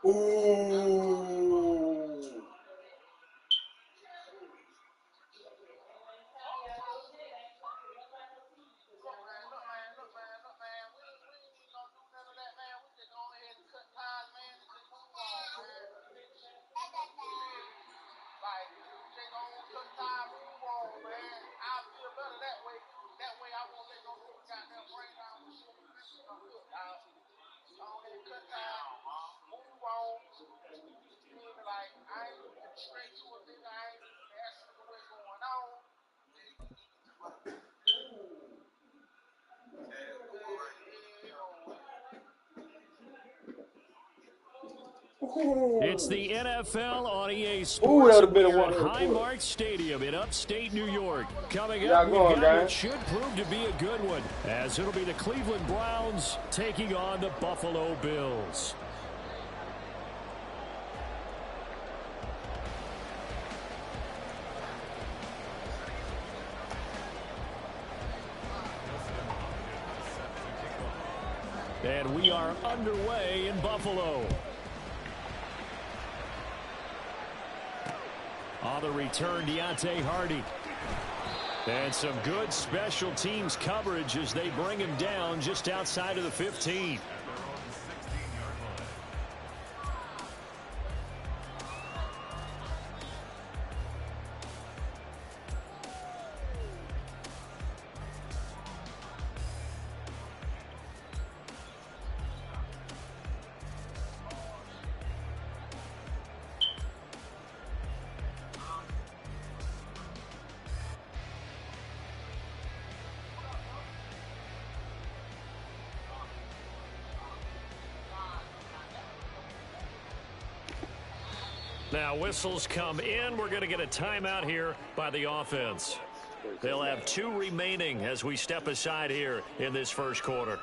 Ooh. It's the NFL on EA Sports. That would have been a We're at 100 Highmark Stadium in upstate New York. Coming Y'all up, we've going, got guys? what should prove to be a good one, as it'll be the Cleveland Browns taking on the Buffalo Bills. And we are underway in Buffalo. On the return, Deontay Hardy. And some good special teams coverage as they bring him down just outside of the 15. Now whistles come in. We're going to get a timeout here by the offense. They'll have 2 remaining as we step aside here in this first quarter.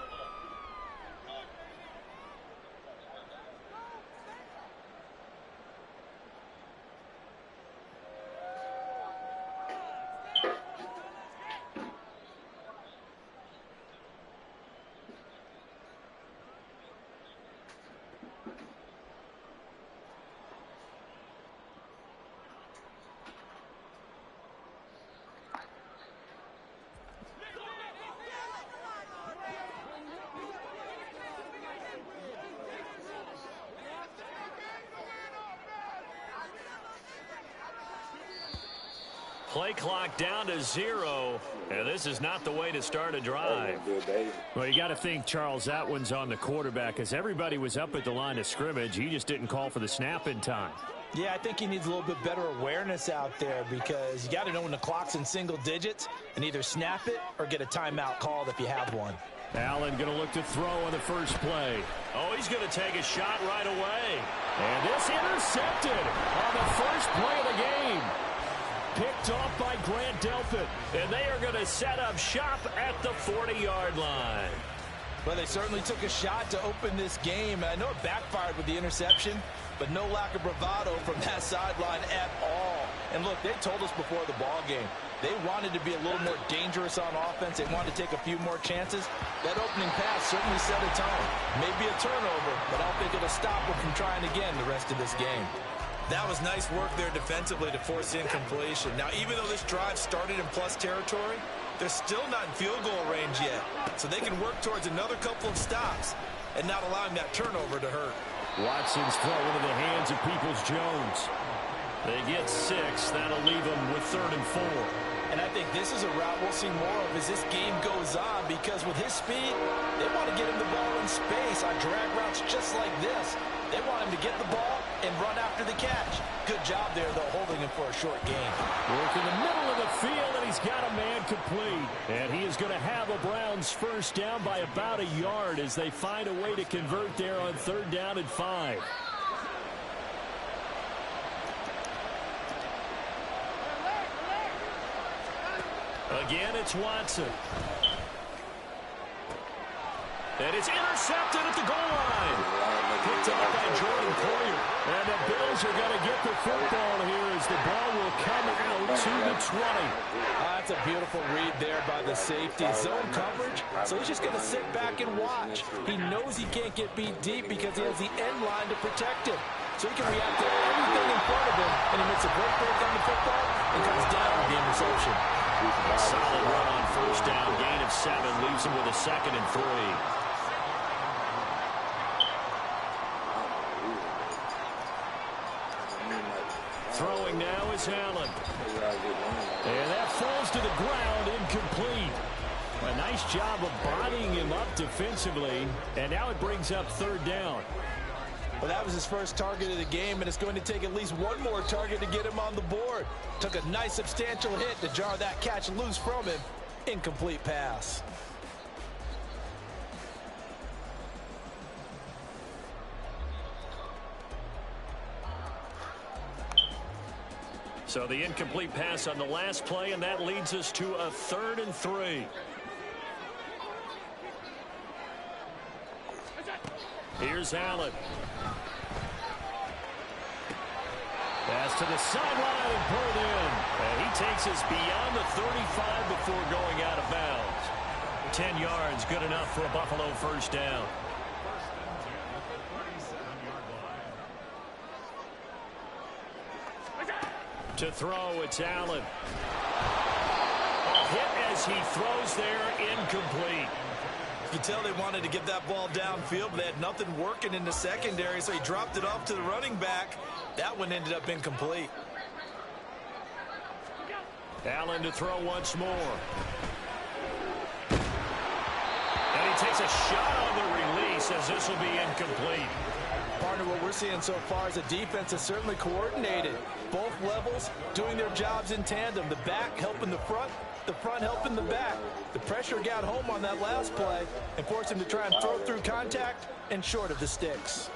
Play clock down to 0, and this is not the way to start a drive. Well, you got to think, Charles, that one's on the quarterback, as everybody was up at the line of scrimmage. He just didn't call for the snap in time. Yeah, I think he needs a little bit better awareness out there, because you got to know when the clock's in single digits and either snap it or get a timeout called if you have one. Allen going to look to throw on the first play. Oh, he's going to take a shot right away. And this intercepted on the first play of the game. Picked off by Grant Delpit, and they are going to set up shop at the 40-yard line. Well, they certainly took a shot to open this game. I know it backfired with the interception, but no lack of bravado from that sideline at all. And look, they told us before the ball game, they wanted to be a little more dangerous on offense. They wanted to take a few more chances. That opening pass certainly set a tone. Maybe a turnover, but I don't think it'll stop them from trying again the rest of this game. That was nice work there defensively to force incompletion. Now, even though this drive started in plus territory, they're still not in field goal range yet. So they can work towards another couple of stops and not allowing that turnover to hurt. Watson's throw into the hands of Peoples-Jones. They get 6. That'll leave them with 3rd and 4. And I think this is a route we'll see more of as this game goes on, because with his speed, they want to get him the ball in space on drag routes just like this. They want him to get the ball and run after the catch. Good job there, though, holding him for a short gain. Work in the middle of the field, and he's got a man complete. And he is going to have the Browns first down by about a yard as they find a way to convert there on 3rd down and 5. Again, it's Watson. And it's intercepted at the goal line. Picked up by Jordan Poyer. And the Bills are going to get the football here as the ball will come out to the 20. That's a beautiful read there by the safety. Zone coverage, so he's just going to sit back and watch. He knows he can't get beat deep because he has the end line to protect him. So he can react to everything in front of him, and he makes a great break on the football and comes down with the interception. Solid run on first down. Gain of 7 leaves him with a 2nd and 3. Throwing now is Allen. And that falls to the ground, incomplete. A nice job of bodying him up defensively. And now it brings up 3rd down. Well, that was his first target of the game, and it's going to take at least one more target to get him on the board. Took a nice substantial hit to jar that catch loose from him. Incomplete pass. So the incomplete pass on the last play, and that leads us to a 3rd and 3. Here's Allen. Pass to the sideline and pulled in. And he takes us beyond the 35 before going out of bounds. 10 yards, good enough for a Buffalo first down. To throw, it's Allen. A hit as he throws there, incomplete. You can tell they wanted to get that ball downfield, but they had nothing working in the secondary, so he dropped it off to the running back. That one ended up incomplete. Allen to throw once more. And he takes a shot on the release as this will be incomplete. Partner, what we're seeing so far is the defense is certainly coordinated. Both levels doing their jobs in tandem. The back helping the front helping the back. The pressure got home on that last play and forced him to try and throw through contact and short of the sticks.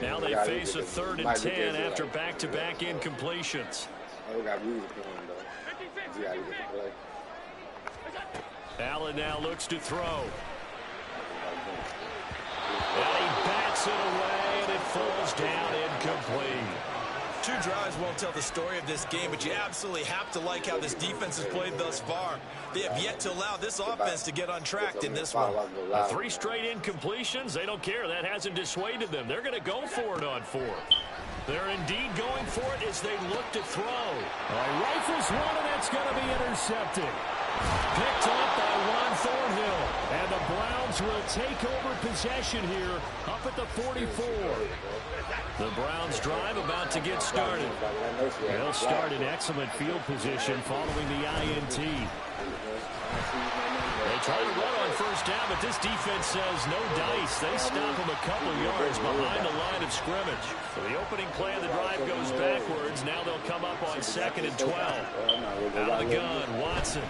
Now they face a 3rd and 10 after back-to-back incompletions. Allen now looks to throw. And he bats it away, and it falls down incomplete. 2 drives won't tell the story of this game, but you absolutely have to like how this defense has played thus far. They have yet to allow this offense to get untracked in this one. 3 straight incompletions, they don't care. That hasn't dissuaded them. They're going to go for it on 4th. They're indeed going for it as they look to throw. Rifles one, and that's going to be intercepted. Picked up by Juan Thornhill. And the Browns will take over possession here up at the 44. The Browns drive about to get started. They'll start in excellent field position following the INT. They try to run on first down, but this defense says no dice. They stop them a couple yards behind the line of scrimmage. So the opening play of the drive goes backwards. Now they'll come up on 2nd and 12. Out of the gun, Watson.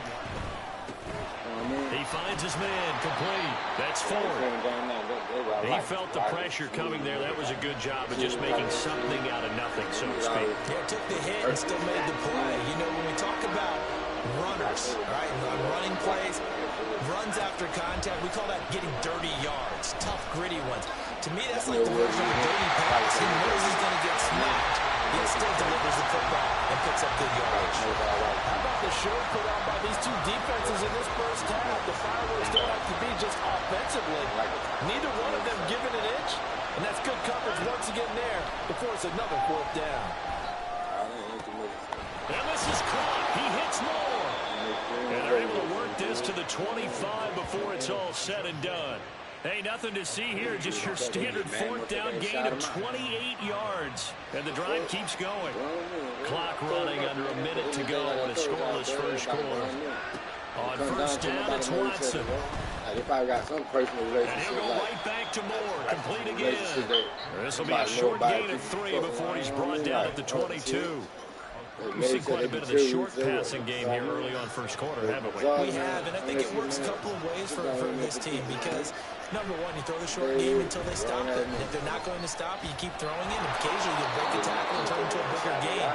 He finds his man, complete. That's 4. He felt the pressure coming there. That was a good job of just making something out of nothing, so to speak. Yeah, took the hit and still made the play. You know, when we talk about runners, right, running plays, runs after contact, we call that getting dirty yards, tough, gritty ones. To me, that's like the version of a dirty pass. He knows he's going to get smacked, yet still delivers the football and picks up good yardage. How about the show put on by these 2 defenses in this first half? The fireworks don't have to be just offensively. Neither one of them giving an inch, and that's good coverage once again there to force another 4th down. And this is caught. He hits more. And they're able to work this to the 25 before it's all said and done. Hey, nothing to see here. Just your standard 4th down gain of 28 yards. And the drive keeps going. Clock running under a minute to go in a scoreless first quarter. On first down, it's Watson. And he'll go right back to Moore. Complete again. This will be a short gain of 3 before he's brought down at the 22. We've seen quite a bit of the short passing game here early on first quarter, haven't we? We have, and I think it works a couple of ways for this team because, number one, you throw the short game until they stop it. If they're not going to stop you, keep throwing it, and occasionally you'll break a tackle and turn into a bigger game.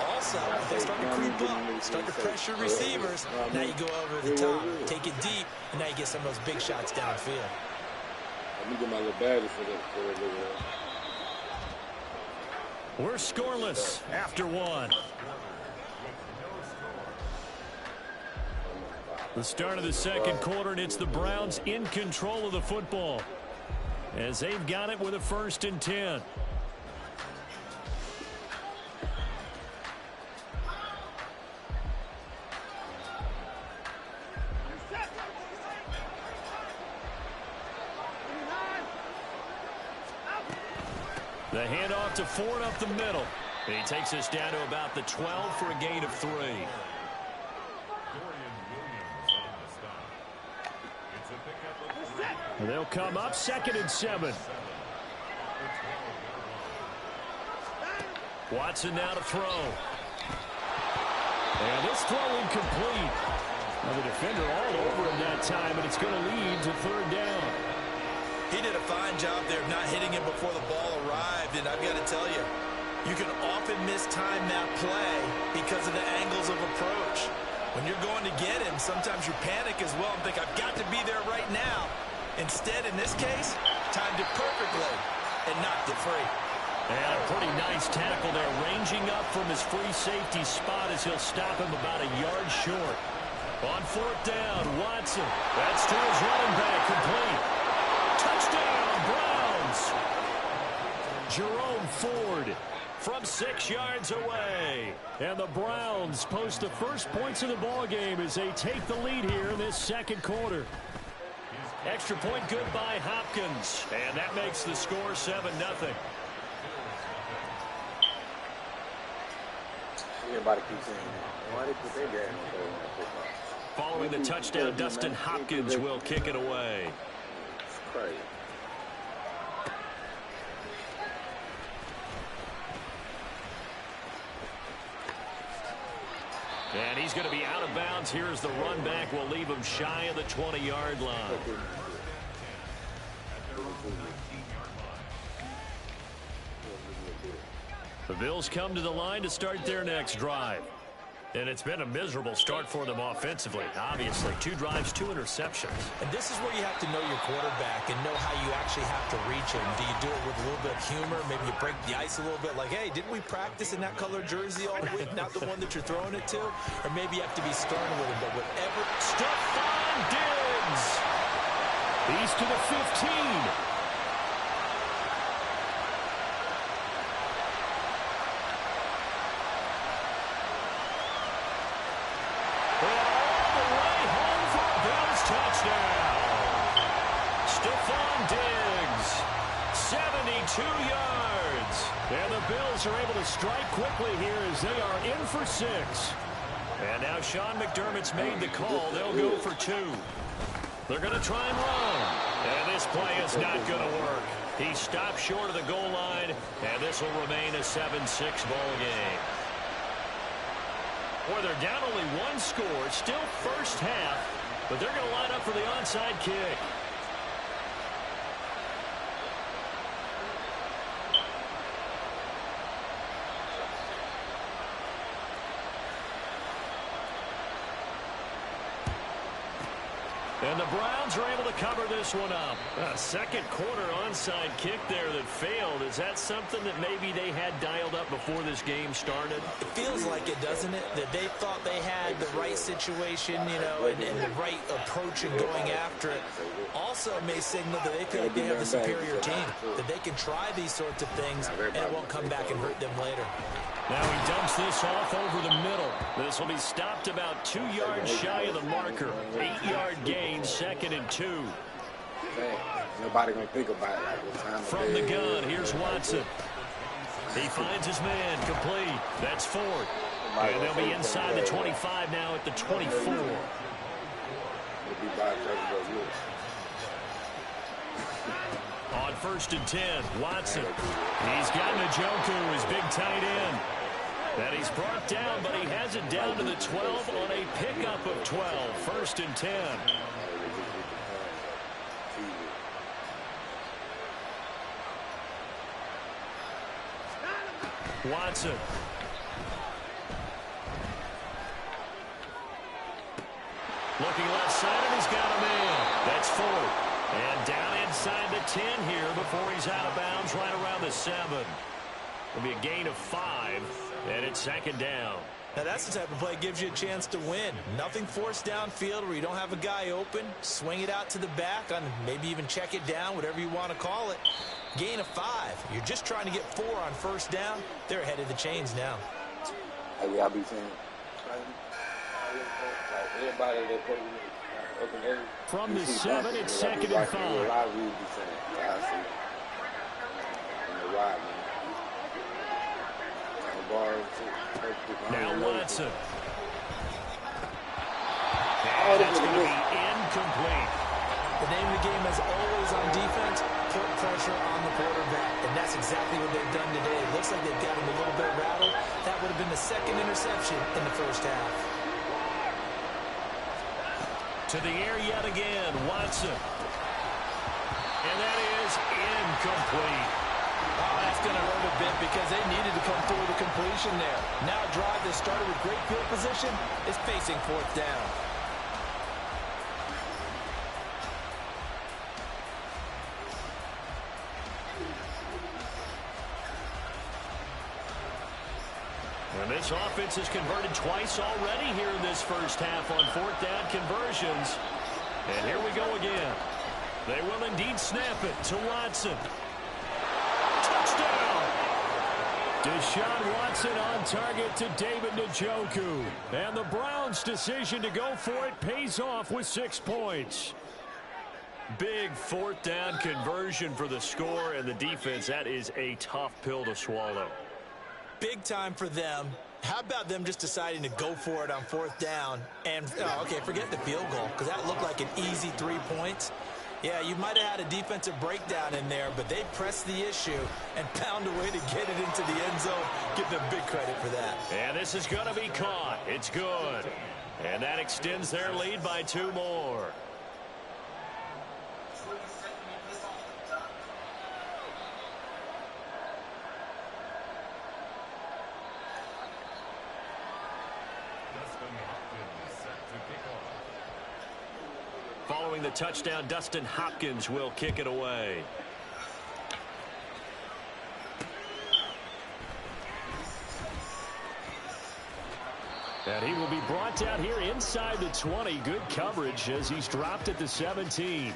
Also, if they start to creep up, start to pressure receivers, now you go over the top, take it deep, and now you get some of those big shots downfield. Let me get my little badge for the We're scoreless after 1. The start of the second quarter, and it's the Browns in control of the football as they've got it with a 1st and 10. The handoff to Ford up the middle. He takes us down to about the 12 for a gain of 3. They'll come up 2nd and 7. Watson now to throw. And this throw incomplete. Now the defender all over him that time, and it's going to lead to 3rd down. He did a fine job there of not hitting him before the ball arrived, and I've got to tell you, you can often mistime that play because of the angles of approach. When you're going to get him, sometimes you panic as well and think, I've got to be there right now. Instead, in this case, timed it perfectly and knocked it free. And a pretty nice tackle there, ranging up from his free safety spot as he'll stop him about a yard short. On 4th down, Watson. That's to his running back, complete. Touchdown, Browns. Jerome Ford from 6 yards away. And the Browns post the first points of the ball game as they take the lead here in this second quarter. Extra point good by Hopkins. And that makes the score 7-0. Everybody keeps saying that. Why they put their game on football? Following the touchdown, Dustin Hopkins will kick it away. It's crazy. And he's going to be out of bounds here as the run back will leave him shy of the 20-yard line. The Bills come to the line to start their next drive. And it's been a miserable start for them offensively. Obviously, 2 drives, 2 interceptions. And this is where you have to know your quarterback and know how you actually have to reach him. Do you do it with a little bit of humor? Maybe you break the ice a little bit like, hey, didn't we practice in that color jersey all week, not the one that you're throwing it to? Or maybe you have to be stern with him, but whatever. Stephon Diggs. He's to the 15. Touchdown. Stephon Diggs, 72 yards. And the Bills are able to strike quickly here as they are in for 6. And now Sean McDermott's made the call. They'll go for 2. They're going to try and run. And this play is not going to work. He stopped short of the goal line, and this will remain a 7-6 ball game. Boy, they're down only 1 score. Still first half. But they're going to line up for the onside kick. And the Browns are able to cover this one up. A second quarter onside kick there that failed. Is that something that maybe they had dialed up before this game started? It feels like it, doesn't it? That they thought they had the right situation, you know, and the right approach in going after it. Also may signal that they feel like they have the superior team, that they can try these sorts of things and it won't come back and hurt them later. Now he dumps this off over the middle. This will be stopped about 2 yards shy of the marker. 8-yard gain, 2nd and 2. Nobody gonna think about it like this time. From the gun, here's Watson. He finds his man, complete. That's Ford. And they'll be inside the 25 now at the 24. On 1st and 10, Watson. He's got Njoku, his big tight end. And he's brought down, but he has it down to the 12 on a pickup of 12. 1st and 10. Watson. Looking left side, and he's got a man. That's Ford. And down inside the 10 here before he's out of bounds right around the 7. It'll be a gain of 5, and it's 2nd down. Now, that's the type of play that gives you a chance to win. Nothing forced downfield where you don't have a guy open. Swing it out to the back, on maybe even check it down, whatever you want to call it. Gain of 5. You're just trying to get 4 on first down. They're ahead of the chains now. Hey, I'll be saying, everybody that plays open area. From the 7, it's 2nd and 5. A lot of rules be saying, I see. And the wide, man. Now Watson. And that's going to be incomplete. The name of the game is always on defense, put pressure on the quarterback. And that's exactly what they've done today. It looks like they've got him a little bit rattled. That would have been the 2nd interception in the first half. To the air yet again, Watson. And that is incomplete. Oh, that's going to hurt a bit because they needed to come through the completion there. Now a drive that started with great field position is facing 4th down. And this offense has converted twice already here in this first half on 4th down conversions. And here we go again. They will indeed snap it to Watson. Touchdown! Deshaun Watson on target to David Njoku. And the Browns' decision to go for it pays off with 6 points. Big 4th down conversion for the score, and the defense, that is a tough pill to swallow. Big time for them. How about them just deciding to go for it on 4th down? And, okay, forget the field goal, because that looked like an easy 3 points. Yeah, you might have had a defensive breakdown in there, but they pressed the issue and found a way to get it into the end zone. Give them big credit for that. And this is going to be caught. It's good. And that extends their lead by 2 more. Following the touchdown, Dustin Hopkins will kick it away. And he will be brought down here inside the 20. Good coverage as he's dropped at the 17.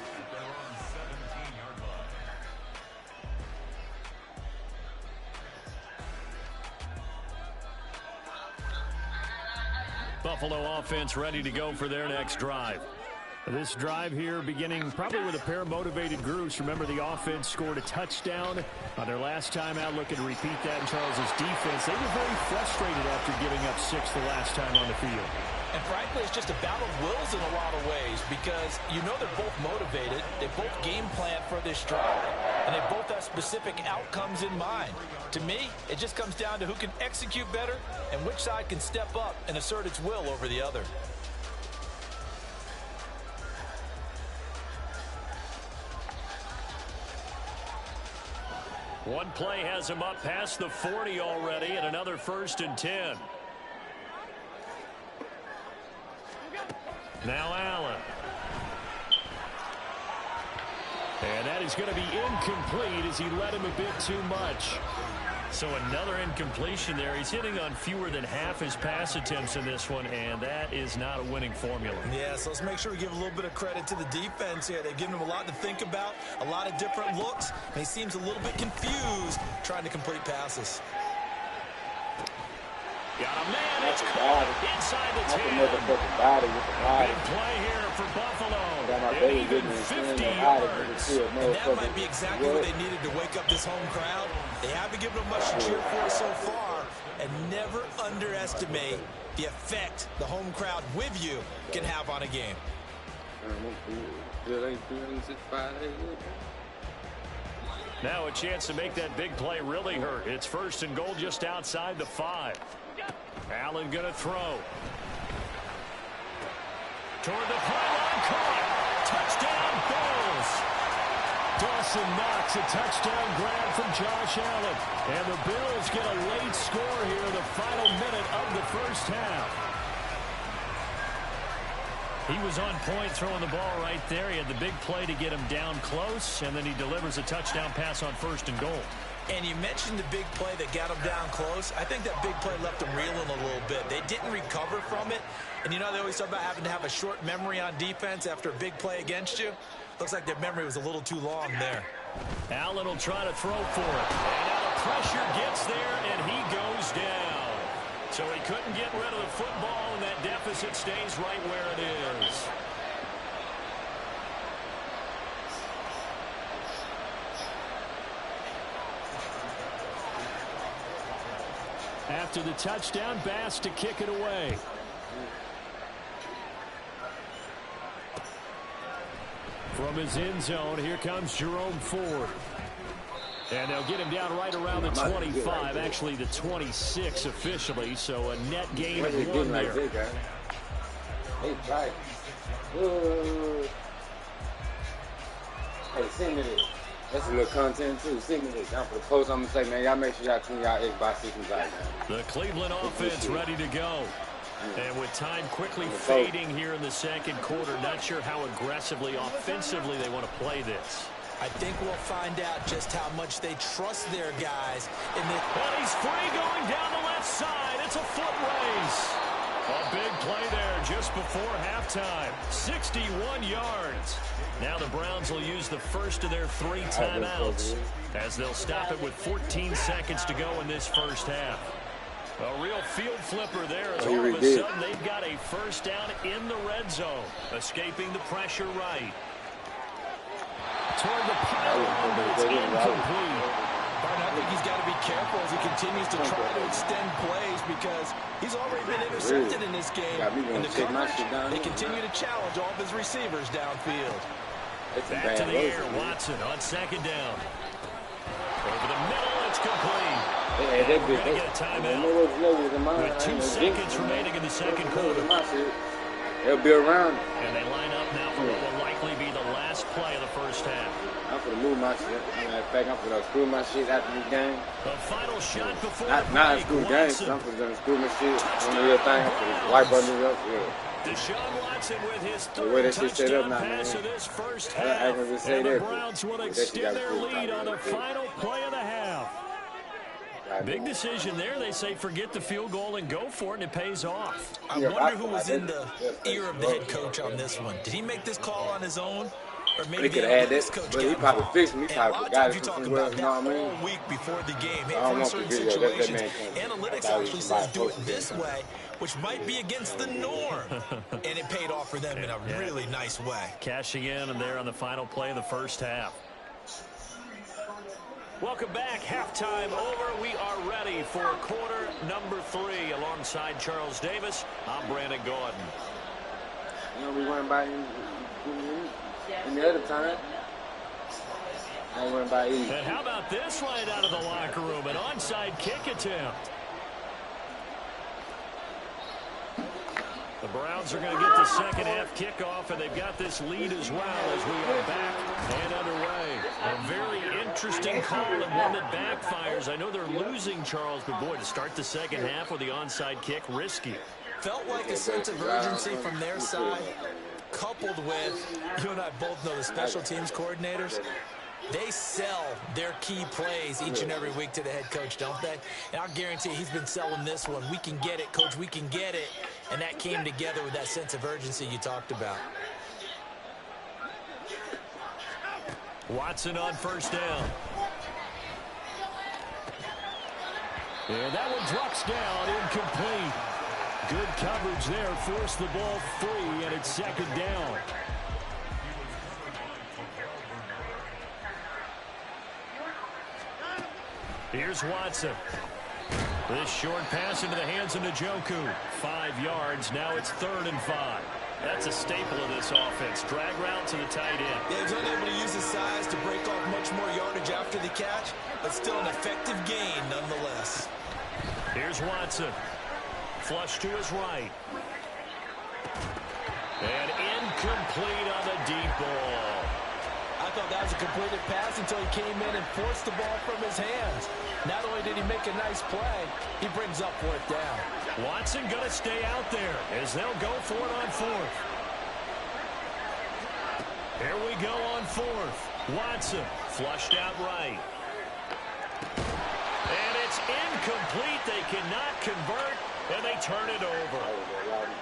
Buffalo offense ready to go for their next drive. This drive here beginning probably with a pair of motivated groups. Remember, the offense scored a touchdown on their last time out. Looking to repeat that in Charles's defense. They were very frustrated after giving up 6 the last time on the field. And frankly, it's just a battle of wills in a lot of ways because you know they're both motivated. They both game plan for this drive. And they both have specific outcomes in mind. To me, it just comes down to who can execute better and which side can step up and assert its will over the other. One play has him up past the 40 already, and another 1st and 10. Now Allen. And that is going to be incomplete as he led him a bit too much. So another incompletion there. He's hitting on fewer than half his pass attempts in this one, and that is not a winning formula. Yeah, so let's make sure we give a little bit of credit to the defense here. They've given him a lot to think about, a lot of different looks, and he seems a little bit confused trying to complete passes. Got a man, it's caught inside the 10. Big play here for Buffalo. And even 50 yards. And that might be exactly what they needed to wake up this home crowd. They haven't given them much to cheer for so far. And never underestimate the effect the home crowd with you can have on a game. Now a chance to make that big play really hurt. It's 1st and goal just outside the 5. Allen going to throw. Toward the pylon, caught. Touchdown, Bills. Dawson Knox, a touchdown grab from Josh Allen. And the Bills get a late score here in the final minute of the first half. He was on point throwing the ball right there. He had the big play to get him down close, and then he delivers a touchdown pass on 1st and goal. And you mentioned the big play that got them down close. I think that big play left them reeling a little bit. They didn't recover from it. And you know they always talk about having to have a short memory on defense after a big play against you. Looks like their memory was a little too long there. Allen will try to throw for it. And now the pressure gets there, and he goes down. So he couldn't get rid of the football, and that deficit stays right where it is. After the touchdown, Bass to kick it away. From his end zone, here comes Jerome Ford. And they'll get him down right around the 25, actually the 26 officially, so a net gain of 1 there. Hey, try. Hey, send me this. That's a little content too. Send me this. Down for the post, I'm gonna say, man, y'all make sure y'all clean y'all Xbox systems out, man. The Cleveland offense ready to go. And with time quickly fading here in the second quarter, not sure how aggressively, offensively they want to play this. I think we'll find out just how much they trust their guys. And he's free going down the left side. It's a foot race. A big play there just before halftime. 61 yards. Now the Browns will use the first of their 3 timeouts as they'll stop it with 14 seconds to go in this first half. A real field flipper there as all of a sudden they've got a first down in the red zone. Escaping the pressure right. Toward the pylon, but it's incomplete. I think he's got to be careful as he continues to try to extend plays because he's already been intercepted in this game. And the coverage, they continue to challenge all of his receivers downfield. Back to the air, Watson on second down. Over the middle, it's complete. We're going to get a timeout with 2 seconds remaining in the second quarter. They'll be around. And they line up now for what will likely be the last play of the first half. I'm for the move my shit. I'm for the screw my shit after this game. The final shot before not a screw game. I'm for the screw my shit. One of your thing. I'm for the wipe under up. Yeah. Deshaun Watson with his third touchdown pass of this first half. And the Browns will extend their lead on the final play of the half. Big decision there. They say forget the field goal and go for it, and it pays off. I wonder who was in the ear of the head coach on this one. Did he make this call on his own? Or maybe he could have had this, but he probably fixed me. He probably forgot it somewhere, you know what I mean? All week before the game. Hey, for certain situations, analytics actually says do it this way, which might be against the norm. And it paid off for them in a really nice way. Cashing in, and they're on the final play of the first half. Welcome back. Halftime over. We are ready for quarter number 3. Alongside Charles Davis, I'm Brandon Gordon. You know, we went by in the other time. I went by easy. And how about this right out of the locker room? An onside kick attempt. The Browns are going to get the second half kickoff, and they've got this lead as well as we are back and underway. A very interesting call and one that backfires. I know they're losing, Charles, but boy, to start the second half with the onside kick, risky. Felt like a sense of urgency from their side, coupled with, you and I both know the special teams coordinators. They sell their key plays each and every week to the head coach, don't they? And I'll guarantee he's been selling this one. We can get it, coach, we can get it. And that came together with that sense of urgency you talked about. Watson on first down. And that one drops down, incomplete. Good coverage there, forced the ball free, and it's second down. Here's Watson. This short pass into the hands of Njoku. 5 yards. Now it's 3rd and 5. That's a staple of this offense. Drag route to the tight end. Yeah, he's unable to use his size to break off much more yardage after the catch, but still an effective gain nonetheless. Here's Watson. Flush to his right. And incomplete on the deep ball. I thought that was a completed pass until he came in and forced the ball from his hands. Not only did he make a nice play, he brings up 4th down. Watson going to stay out there as they'll go for it on 4th. Here we go on 4th. Watson flushed out right. incomplete. They cannot convert, and they turn it over.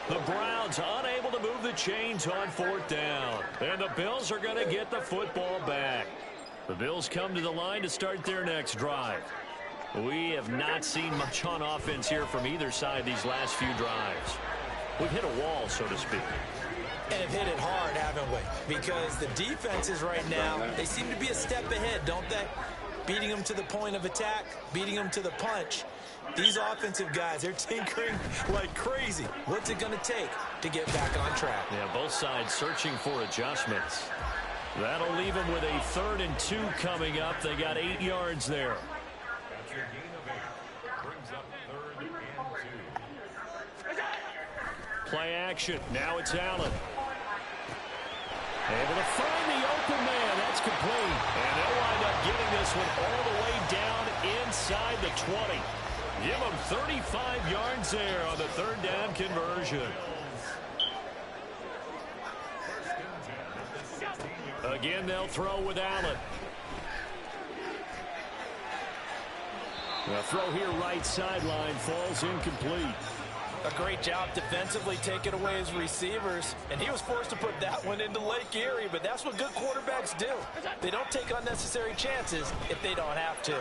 The Browns unable to move the chains on 4th down. And the Bills are going to get the football back. The Bills come to the line to start their next drive. We have not seen much on offense here from either side these last few drives. We've hit a wall, so to speak. And have hit it hard, haven't we? Because the defenses right now, they seem to be a step ahead, don't they? Beating them to the point of attack, beating them to the punch. These offensive guys, they're tinkering like crazy. What's it going to take to get back on track? Yeah, both sides searching for adjustments. That'll leave them with a 3rd and 2 coming up. They got 8 yards there. Play action. Now it's Allen. Able to find the open man. That's complete. And they'll wind up getting this one all the way down inside the 20. Give them 35 yards there on the 3rd down conversion. Again, they'll throw with Allen. The throw here right sideline falls incomplete. A great job defensively taking away his receivers, and he was forced to put that one into Lake Erie, but that's what good quarterbacks do. They don't take unnecessary chances if they don't have to.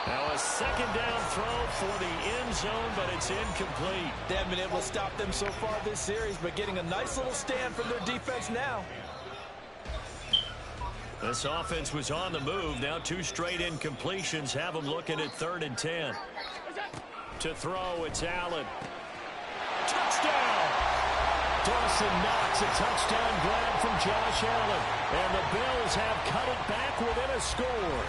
Now a 2nd down throw for the end zone, but it's incomplete. They haven't been able to stop them so far this series, but getting a nice little stand from their defense now. This offense was on the move. Now 2 straight incompletions have them looking at 3rd and 10. To throw, it's Allen. Touchdown! Dawson Knox, a touchdown grab from Josh Allen. And the Bills have cut it back within a score.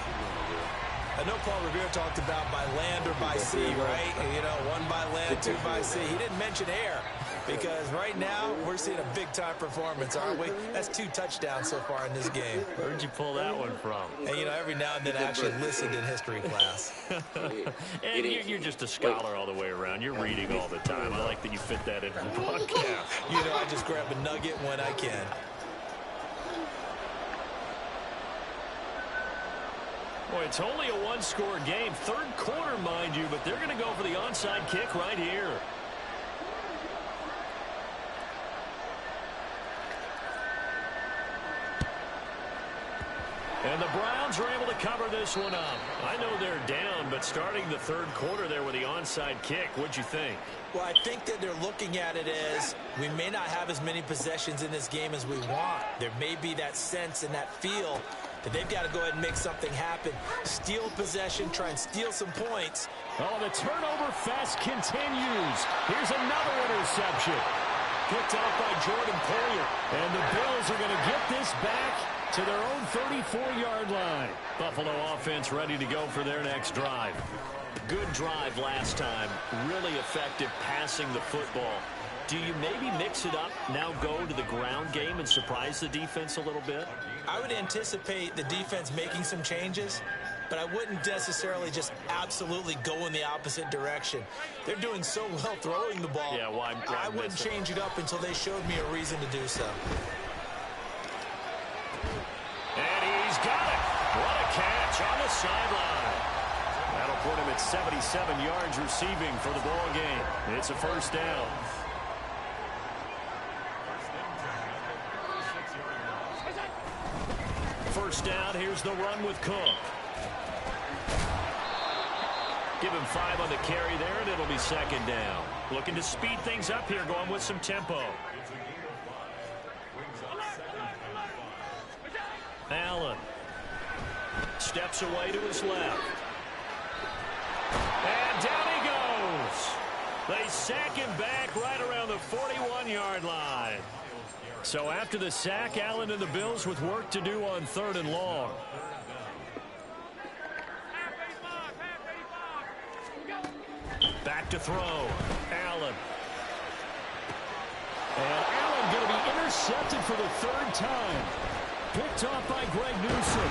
I know Paul Revere talked about by land or by sea, right? You know, 1 by land, 2 by sea. He didn't mention air because right now we're seeing a big-time performance, aren't we? That's 2 touchdowns so far in this game. Where'd you pull that one from? And, you know, every now and then I actually listened in history class. And you're just a scholar all the way around. You're reading all the time. I like that you fit that into the podcast. You know, I just grab a nugget when I can. Boy, it's only a 1-score game. 3rd quarter, mind you, but they're going to go for the onside kick right here. And the Browns are able to cover this one up. I know they're down, but starting the 3rd quarter there with the onside kick, what'd you think? Well, I think that they're looking at it as we may not have as many possessions in this game as we want. There may be that sense and that feel that they've got to go ahead and make something happen. Steal possession, try and steal some points. Oh, the turnover fest continues. Here's another interception. Picked off by Jordan Poyer. And the Bills are going to get this back to their own 34-yard line. Buffalo offense ready to go for their next drive. Good drive last time. Really effective passing the football. Do you maybe mix it up, now go to the ground game and surprise the defense a little bit? I would anticipate the defense making some changes, but I wouldn't necessarily just absolutely go in the opposite direction. They're doing so well throwing the ball. Yeah, why I wouldn't change it up until they showed me a reason to do so. And he's got it. What a catch on the sideline. That'll put him at 77 yards receiving for the ball game. It's a 1st down. First down, here's the run with Cook. Give him 5 on the carry there, and it'll be 2nd down. Looking to speed things up here, going with some tempo. Allen steps away to his left. And down he goes. They sack him back right around the 41-yard line. So after the sack, Allen and the Bills with work to do on 3rd and long. Back to throw. Allen. And Allen going to be intercepted for the 3rd time. Picked off by Greg Newsom.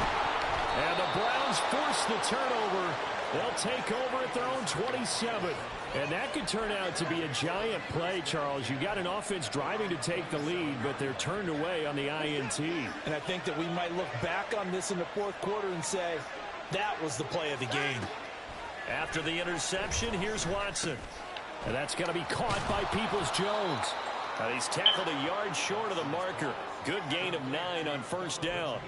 And the Browns force the turnover. They'll take over at their own 27. And that could turn out to be a giant play, Charles. You got an offense driving to take the lead, but they're turned away on the INT. And I think that we might look back on this in the 4th quarter and say, that was the play of the game. After the interception, here's Watson. And that's going to be caught by Peoples-Jones. And he's tackled a yard short of the marker. Good gain of 9 on first down.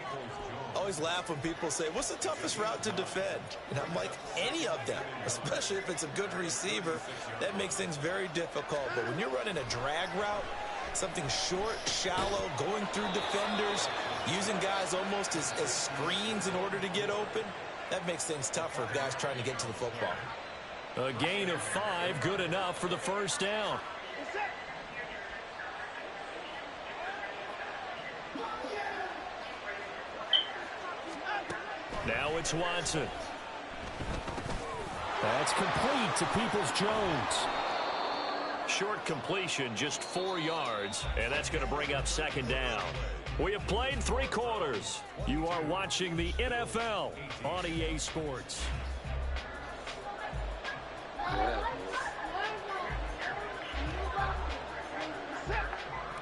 Always laugh when people say, what's the toughest route to defend? And I'm like, any of them, especially if it's a good receiver. That makes things very difficult. But when you're running a drag route, something short, shallow, going through defenders, using guys almost as screens in order to get open, that makes things tough for guys trying to get to the football. A gain of 5, good enough for the first down. Now it's Watson. That's complete to Peoples-Jones. Short completion, just 4 yards, and that's going to bring up second down. We have played 3 quarters. You are watching the NFL on EA Sports.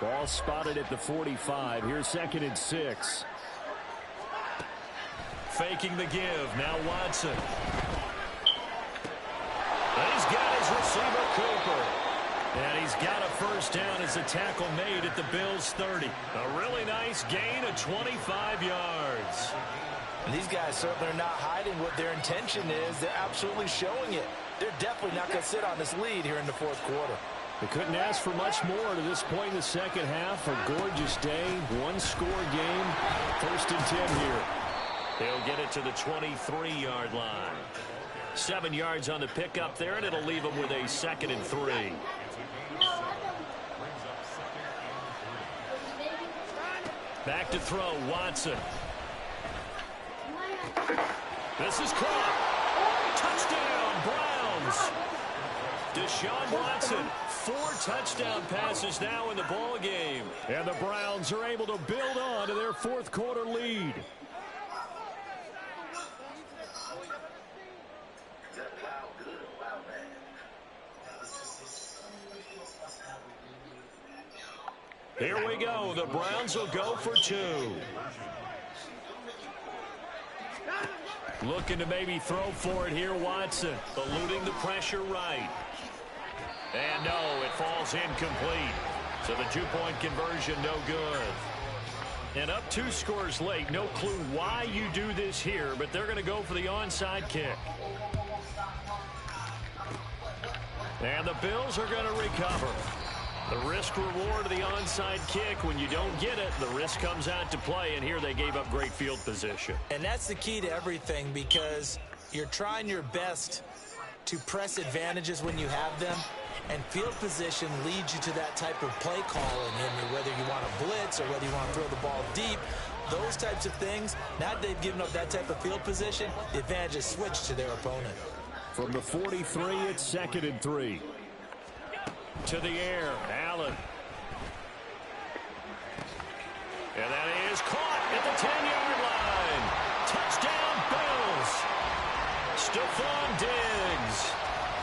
Ball spotted at the 45. Here's 2nd and 6. Faking the give. Now Watson. And he's got his receiver, Cooper. And he's got a first down as a tackle made at the Bills' 30. A really nice gain of 25 yards. And these guys certainly are not hiding what their intention is. They're absolutely showing it. They're definitely not going to sit on this lead here in the 4th quarter. They couldn't ask for much more to this point in the second half. A gorgeous day, 1-score game. 1st and 10 here. They'll get it to the 23-yard line. 7 yards on the pickup there, and it'll leave them with a 2nd and 3. Back to throw, Watson. This is caught. Touchdown, Browns. Deshaun Watson, 4 touchdown passes now in the ball game. And the Browns are able to build on to their 4th quarter lead. Here we go. The Browns will go for 2. Looking to maybe throw for it here, Watson. Eluding the pressure right. And no, it falls incomplete. So the 2-point conversion, no good. And up 2 scores late. No clue why you do this here, but they're going to go for the onside kick. And the Bills are going to recover. The risk-reward of the onside kick, when you don't get it, the risk comes out to play, and here they gave up great field position. And that's the key to everything, because you're trying your best to press advantages when you have them, and field position leads you to that type of play calling, whether you want to blitz or whether you want to throw the ball deep. Those types of things, now that they've given up that type of field position, the advantage is switched to their opponent. From the 43, it's 2nd and 3. To the air, Allen. And that is caught at the 10-yard line. Touchdown, Bills. Stephon Diggs.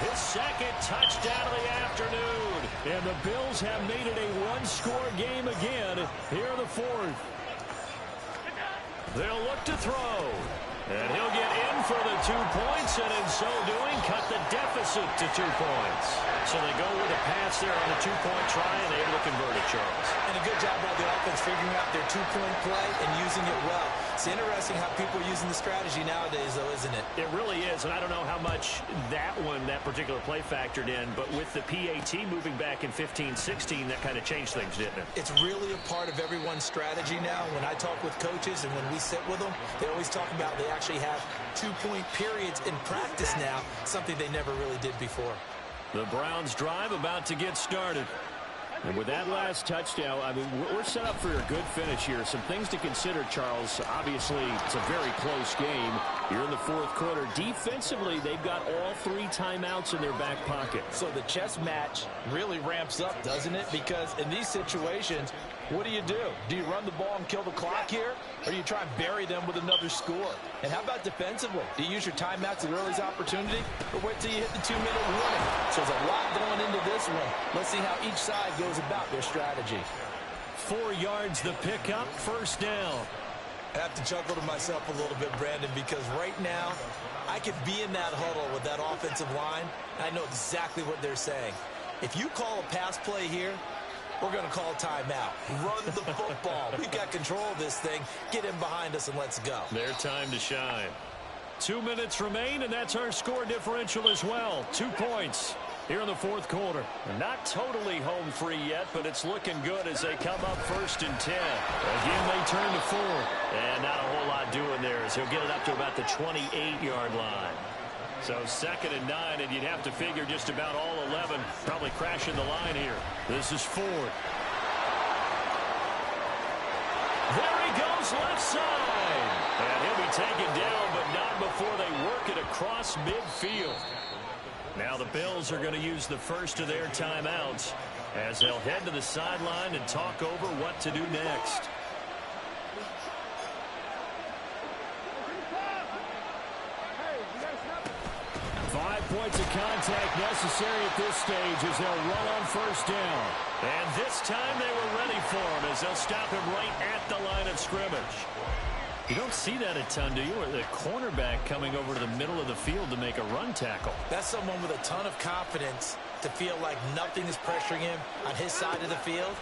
His 2nd touchdown of the afternoon. And the Bills have made it a 1-score game again here in the 4th. They'll look to throw. And he'll get in for the 2 points, and in so doing, cut the deficit to 2 points. So they go with a pass there on the 2-point try, and able to convert it, Charles. And a good job by the offense figuring out their 2-point play and using it well. It's interesting how people are using the strategy nowadays, though, isn't it? It really is, and I don't know how much that particular play factored in, but with the PAT moving back in 15-16, that kind of changed things, didn't it? It's really a part of everyone's strategy now. When I talk with coaches and when we sit with them, they always talk about they actually have 2-point periods in practice now, something they never really did before. The Browns drive about to get started. And with that last touchdown, I mean, we're set up for a good finish here. Some things to consider, Charles. Obviously, it's a very close game. You're in the 4th quarter. Defensively, they've got all 3 timeouts in their back pocket. So the chess match really ramps up, doesn't it? Because in these situations, what do? Do you run the ball and kill the clock here? Or do you try and bury them with another score? And how about defensively? Do you use your timeouts at the earliest opportunity? Or wait till you hit the 2-minute warning? So there's a lot going into this one. Let's see how each side goes about their strategy. 4 yards the pickup, first down. I have to chuckle to myself a little bit, Brandon, because right now, I could be in that huddle with that offensive line. I know exactly what they're saying. If you call a pass play here, we're going to call timeout. Run the football. We've got control of this thing. Get in behind us and let's go. Their time to shine. 2 minutes remain, and that's our score differential as well. 2 points here in the fourth quarter. They're not totally home free yet, but it's looking good as they come up 1st and 10. Again, they turn to 4. And not a whole lot doing there as he'll get it up to about the 28-yard line. So 2nd and 9, and you'd have to figure just about all 11 probably crashing the line here. This is Ford. There he goes, left side. And he'll be taken down, but not before they work it across midfield. Now the Bills are going to use the first of their timeouts as they'll head to the sideline and talk over what to do next. 5 points of contact necessary at this stage as they'll run on 1st down. And this time they were ready for him as they'll stop him right at the line of scrimmage. You don't see that a ton, do you? Or the cornerback coming over to the middle of the field to make a run tackle. That's someone with a ton of confidence to feel like nothing is pressuring him on his side of the field.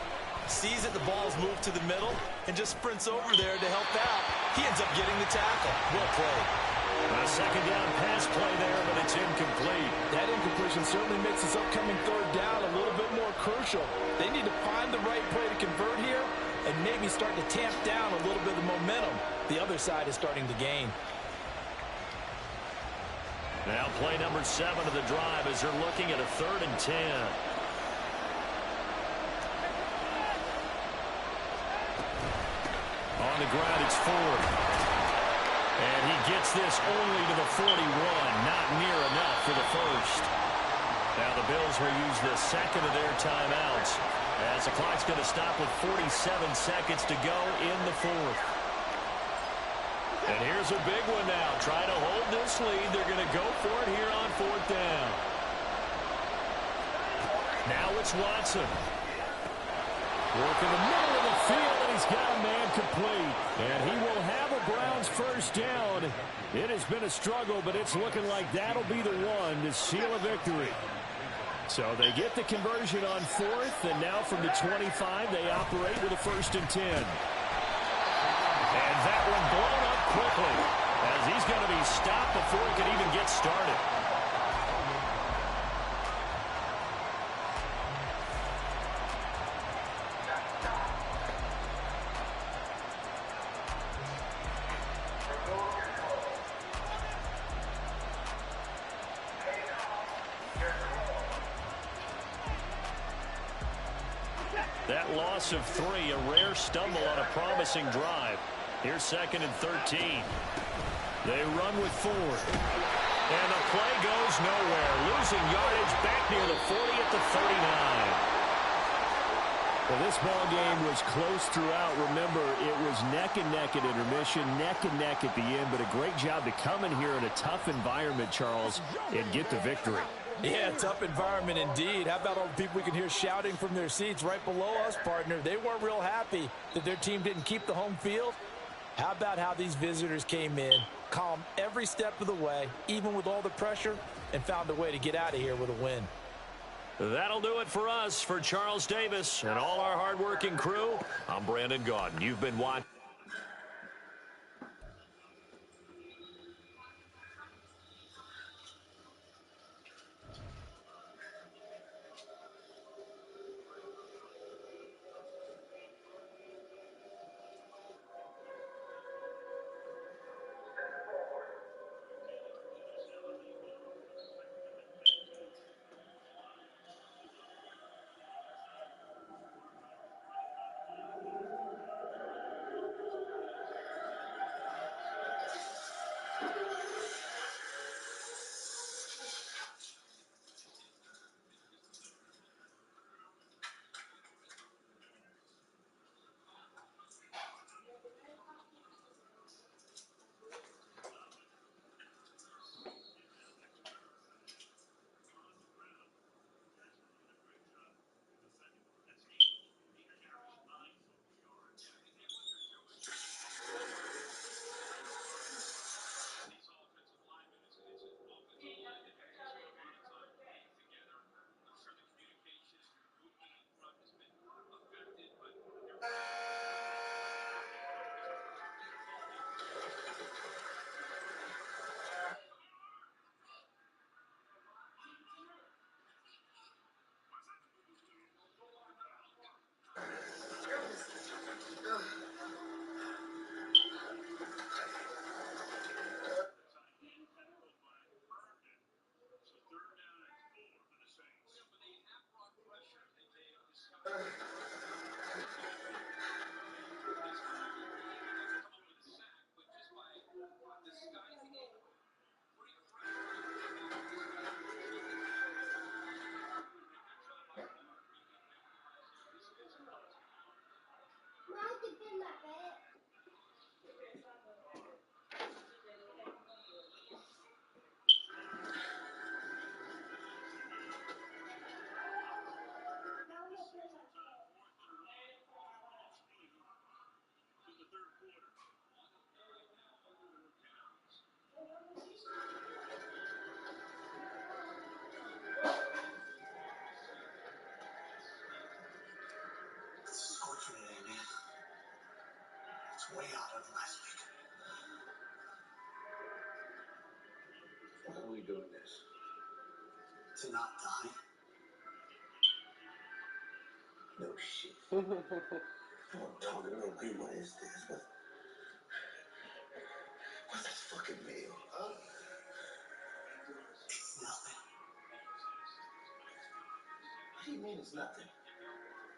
Sees that the ball's moved to the middle and just sprints over there to help out. He ends up getting the tackle. Well played. A 2nd down pass play there, but it's incomplete. That incompletion certainly makes this upcoming 3rd down a little bit more crucial. They need to find the right play to convert here and maybe start to tamp down a little bit of momentum. The other side is starting to gain. Now play number 7 of the drive as they're looking at a 3rd and 10. On the ground, it's Ford. And he gets this only to the 41, not near enough for the first. Now the Bills will use the 2nd of their timeouts as the clock's going to stop with 47 seconds to go in the 4th. And here's a big one now. Trying to hold this lead. They're going to go for it here on 4th down. Now it's Watson. Working the middle of the field, and he's got a man complete. And he will have a Browns 1st down. It has been a struggle, but it's looking like that'll be the one to seal a victory. So they get the conversion on 4th, and now from the 25, they operate with a 1st and 10. And that one blown up quickly as he's going to be stopped before he can even get started. That loss of 3, a rare stumble on a promising drive. Here's 2nd and 13. They run with Ford. And the play goes nowhere. Losing yardage back near the 40 at the 39. Well, this ball game was close throughout. Remember, it was neck and neck at intermission, neck and neck at the end, but a great job to come in here in a tough environment, Charles, and get the victory. Yeah, tough environment indeed. How about all the people we can hear shouting from their seats right below us, partner? They weren't real happy that their team didn't keep the home field. How about how these visitors came in, calm every step of the way, even with all the pressure, and found a way to get out of here with a win. That'll do it for us. For Charles Davis and all our hardworking crew, I'm Brandon Gaudin. You've been watching. It's way out of last week. Why are we doing this? To not die? No shit. I'm talking real good. What is this? What's this fucking meal? Huh? It's nothing. What do you mean it's nothing?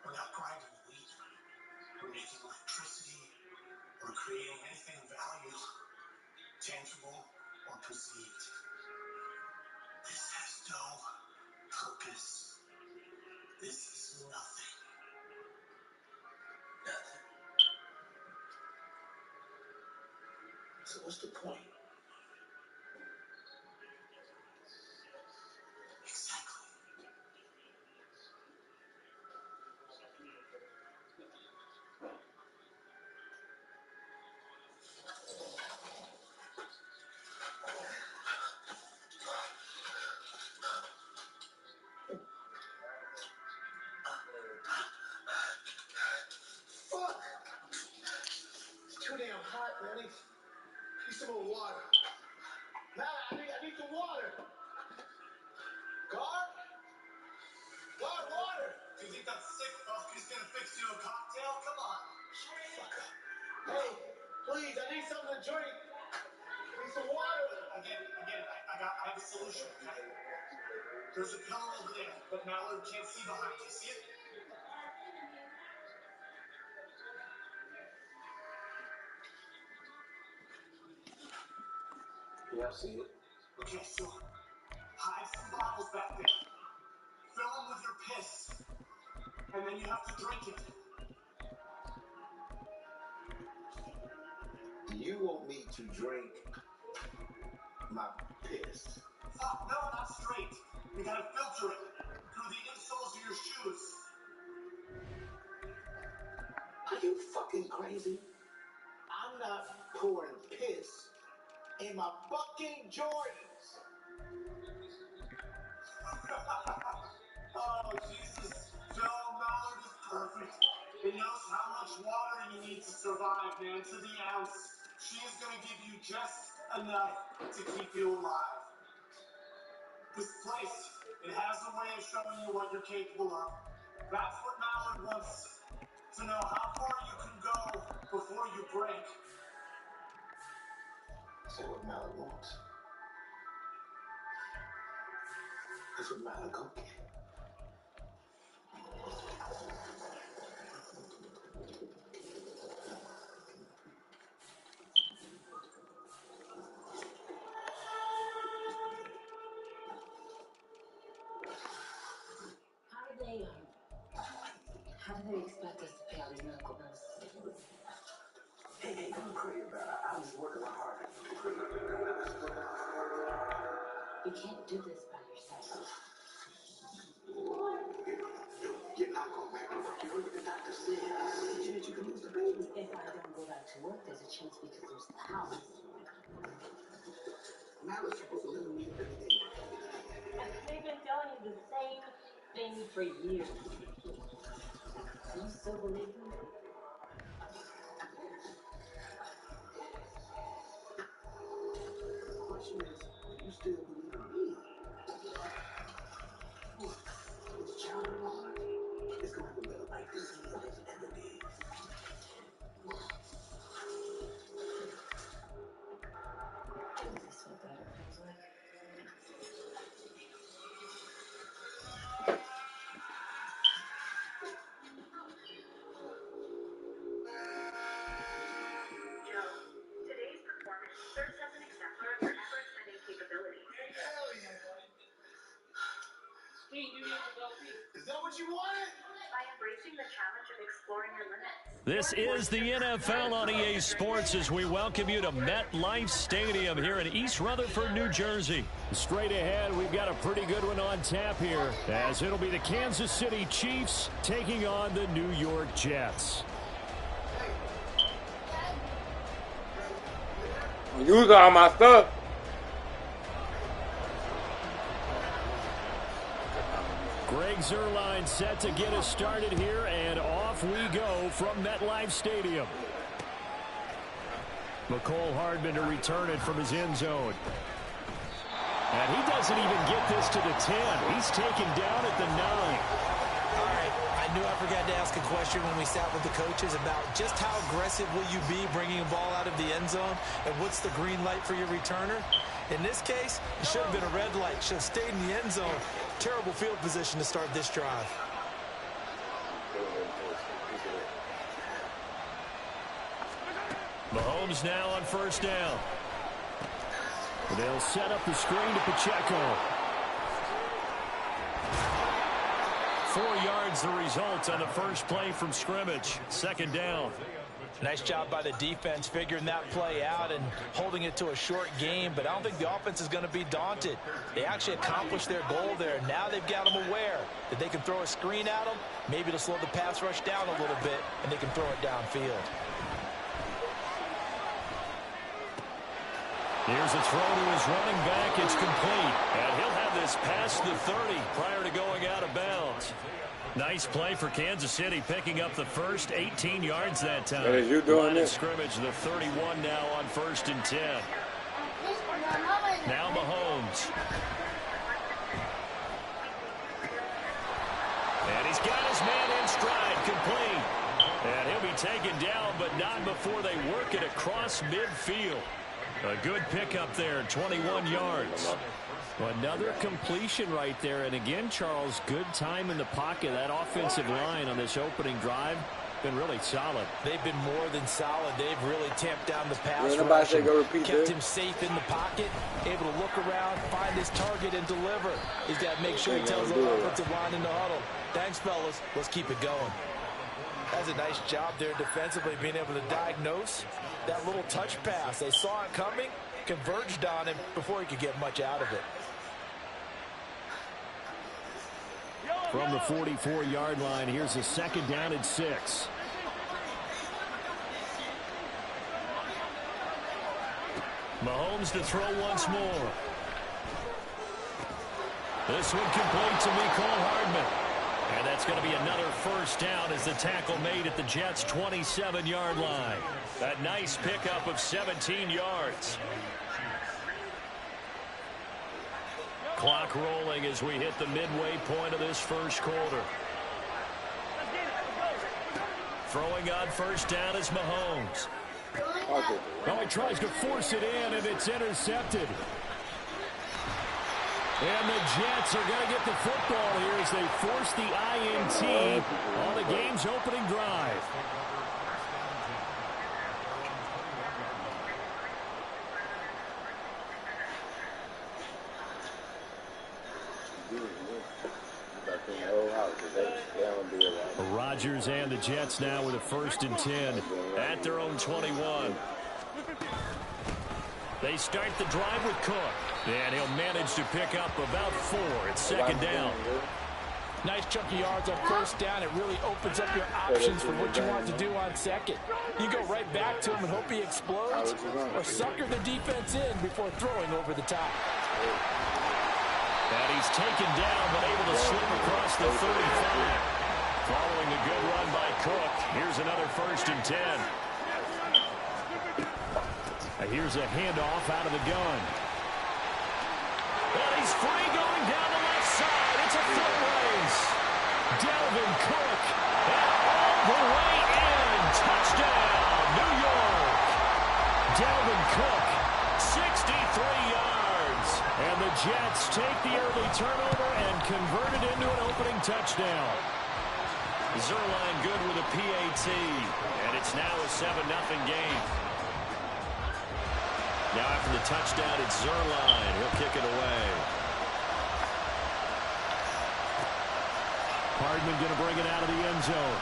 We're not grinding wheat. We're making electricity. We're creating anything of value, tangible or perceived. This has no purpose. This is nothing. Nothing. So what's the point? Exactly. Fuck! It's too damn hot, man. I need some more water. Matt, I need some water. Guard? Guard, water! Do you think that sick fuck is gonna fix you a cocktail? Come on. Shut the fuck up. Hey, please, I need something to drink. I need some water. I get it. I have a solution, okay? There's a pillar over there, but Mallard can't see behind you. See it? Yeah, I see it. Okay, so hide some bottles back there. Fill them with your piss. And then you have to drink it. Do you want me to drink my piss? Fuck, no, not straight. You gotta filter it through the insoles of your shoes. Are you fucking crazy? I'm not pouring piss in my fucking Jordans. Oh, Jesus. Joe Mallard is perfect. He knows how much water you need to survive, man, to the ounce. She is going to give you just enough to keep you alive. This place, it has a way of showing you what you're capable of. That's what Mallard wants, to know how far you can go before you break. That's what Mallard wants. That's what Mallard gonna get. How do they expect us to pay all these medical bills? Hey, don't pray about it. I'm just working my heart. You can't do this by yourself. You're not going back to work. You heard what the doctor said. There's a chance you can lose the baby. If I don't go back to work, there's a chance we could lose the house. Mallard's supposed to live with me every day. They've been telling you the same thing for years. Do you still believe them? The question is, do you still believe in me? This child of mine is going to have a better life this year than it ever did. Is this what better feels like? Is that what you wanted? By embracing the challenge of exploring your limits. This is the NFL on EA Sports as we welcome you to MetLife Stadium here in East Rutherford, New Jersey. Straight ahead, we've got a pretty good one on tap here, as it'll be the Kansas City Chiefs taking on the New York Jets. Use all my stuff. Greg Zuerlein set to get us started here, and off we go from MetLife Stadium. McCole Hardman to return it from his end zone. And he doesn't even get this to the 10. He's taken down at the 9. All right, I knew I forgot to ask a question when we sat with the coaches about just how aggressive will you be bringing a ball out of the end zone, and what's the green light for your returner? In this case, it should have been a red light. Should have stayed in the end zone. Terrible field position to start this drive. Mahomes now on first down. They'll set up the screen to Pacheco. 4 yards the result on the first play from scrimmage. Second down. Nice job by the defense figuring that play out and holding it to a short game, but I don't think the offense is going to be daunted. They actually accomplished their goal there. Now they've got them aware that they can throw a screen at them, maybe to slow the pass rush down a little bit, and they can throw it downfield. Here's a throw to his running back. It's complete. And he'll have this past the 30 prior to going out of bounds. Nice play for Kansas City, picking up the first 18 yards that time. As you doing this scrimmage, the 31 now on 1st and 10. Now Mahomes. And he's got his man in stride, complete. And he'll be taken down, but not before they work it across midfield. A good pickup there, 21 yards. Another completion right there. And again, Charles, good time in the pocket. That offensive line on this opening drive been really solid. They've been more than solid. They've really tamped down the pass rush, kept him safe in the pocket, able to look around, find his target, and deliver. He's got to make sure he tells the offensive line in the huddle, thanks, fellas. Let's keep it going. That's a nice job there defensively, being able to diagnose that little touch pass. They saw it coming, converged on him before he could get much out of it. From the 44-yard line, here's a second down and 6. Mahomes to throw once more. This one complete to Mecole Hardman. And that's going to be another first down as the tackle made at the Jets' 27-yard line. That nice pickup of 17 yards. Clock rolling as we hit the midway point of this first quarter. Throwing on first down is Mahomes. Oh, he tries to force it in, and it's intercepted. And the Jets are going to get the football here as they force the INT on the game's opening drive. Rodgers and the Jets now with a 1st and 10 at their own 21. They start the drive with Cook. And he'll manage to pick up about 4 at second down. Nice chunky yards on first down. It really opens up your options for what you want to do on second. You go right back to him and hope he explodes, or sucker the defense in before throwing over the top. And he's taken down, but able to slip across the 35. Following a good run by Cook, here's another 1st and 10. And here's a handoff out of the gun. And he's free going down the left side. It's a foot race. Dalvin Cook, and all the way in. Touchdown, New York. Dalvin Cook, 63 yards. And the Jets take the early turnover and convert it into an opening touchdown. Zuerlein good with a PAT. And it's now a 7-0 game. Now after the touchdown, it's Zuerlein. He'll kick it away. Hardman going to bring it out of the end zone.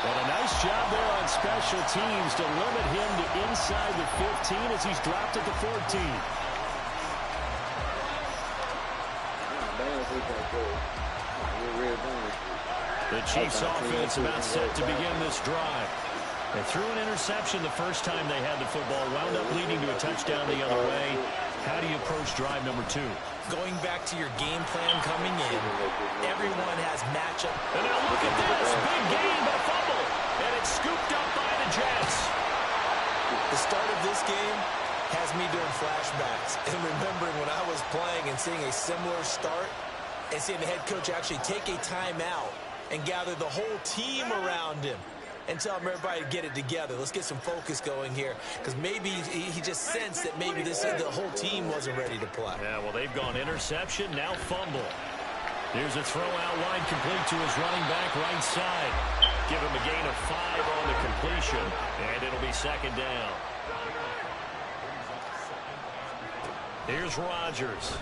And a nice job there on special teams to limit him to inside the 15 as he's dropped at the 14. The Chiefs offense about set to begin this drive. They threw an interception the first time they had the football, wound up leading to a touchdown the other way. How do you approach drive number 2? Going back to your game plan coming in, everyone has matchup. And now look at this. Big gain, but a fumble. And it's scooped up by the Jets. The start of this game has me doing flashbacks and remembering when I was playing and seeing a similar start and seeing the head coach actually take a timeout and gather the whole team around him and tell everybody to get it together. Let's get some focus going here, because maybe he just sensed that maybe the whole team wasn't ready to play. Yeah, well, they've gone interception, now fumble. Here's a throw out line complete to his running back right side. Give him a gain of 5 on the completion, and it'll be second down. Here's Rodgers.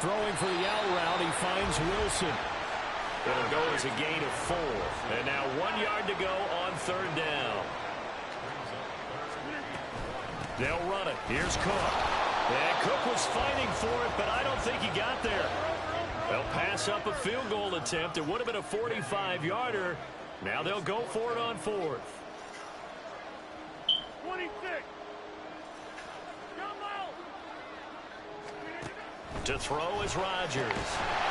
Throwing for the out route, he finds Wilson. It'll go as a gain of 4. And now 1 yard to go on third down. They'll run it. Here's Cook. And Cook was fighting for it, but I don't think he got there. They'll pass up a field goal attempt. It would have been a 45-yarder. Now they'll go for it on 4th. 26. To throw is Rodgers.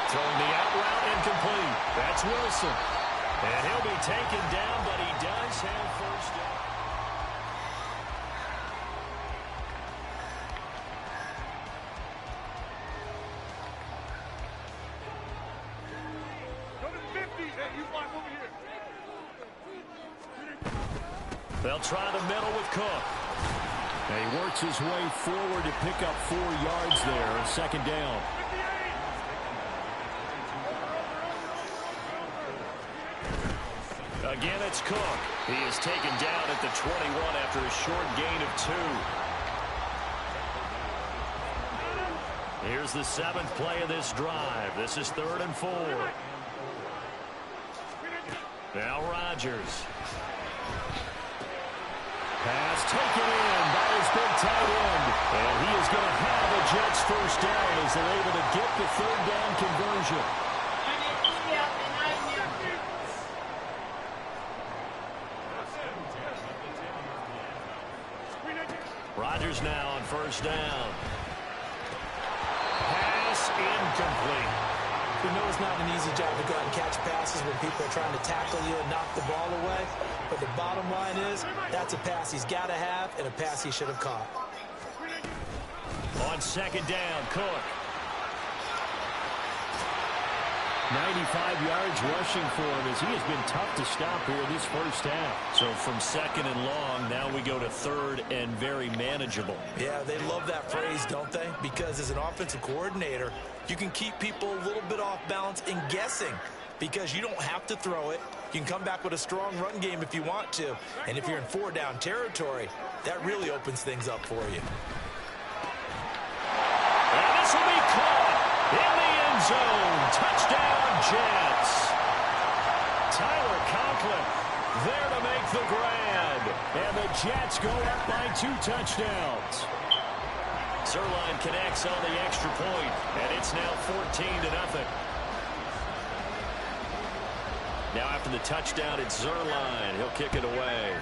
Throwing the out route incomplete. That's Wilson. And he'll be taken down, but he does have first down. Go to 50. Hey, you fly over here. They'll try the middle with Cook. And he works his way forward to pick up 4 yards there. Second down. Again, it's Cook. He is taken down at the 21 after a short gain of 2. Here's the 7th play of this drive. This is 3rd and 4. Now Rodgers. Pass taken in by his big tight end. And he is going to have a Jets first down as they're able to get the 3rd down conversion. Rodgers now on first down. Pass incomplete. We know it's not an easy job to go out and catch passes when people are trying to tackle you and knock the ball away. But the bottom line is, that's a pass he's got to have and a pass he should have caught. On second down, Cook. 95 yards rushing for him as he has been tough to stop here this first half. So from second and long, now we go to 3rd and very manageable. Yeah, they love that phrase, don't they? Because as an offensive coordinator, you can keep people a little bit off balance and guessing because you don't have to throw it. You can come back with a strong run game if you want to. And if you're in 4-down territory, that really opens things up for you. And this will be caught in the end zone. Touchdown, Jets. Tyler Conklin there to make the grab. And the Jets go up by 2 touchdowns. Zerline connects on the extra point, and it's now 14-0. Now after the touchdown, it's Zerline. He'll kick it away.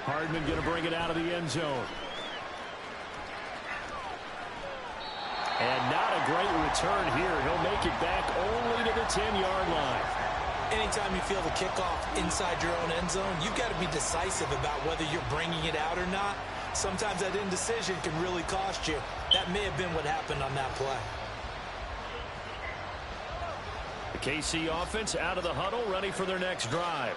Hardman going to bring it out of the end zone. And not a great return here. He'll make it back only to the 10-yard line. Anytime you feel the kickoff inside your own end zone, you've got to be decisive about whether you're bringing it out or not. Sometimes that indecision can really cost you. That may have been what happened on that play. The KC offense out of the huddle, ready for their next drive.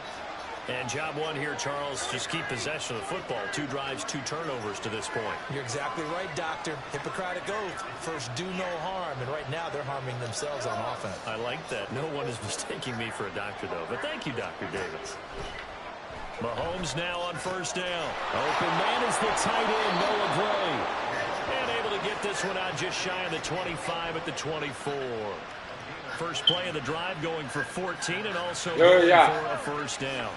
And job one here, Charles, just keep possession of the football. 2 drives, 2 turnovers to this point. You're exactly right, Doctor. Hippocratic oath. First, do no harm. And right now, they're harming themselves on offense. I like that. No one is mistaking me for a doctor, though. But thank you, Dr. Davis. Mahomes now on first down. Open man is the tight end, Noah Gray. And able to get this this one out just shy of the 25 at the 24. First play of the drive going for 14 and also going for a first down.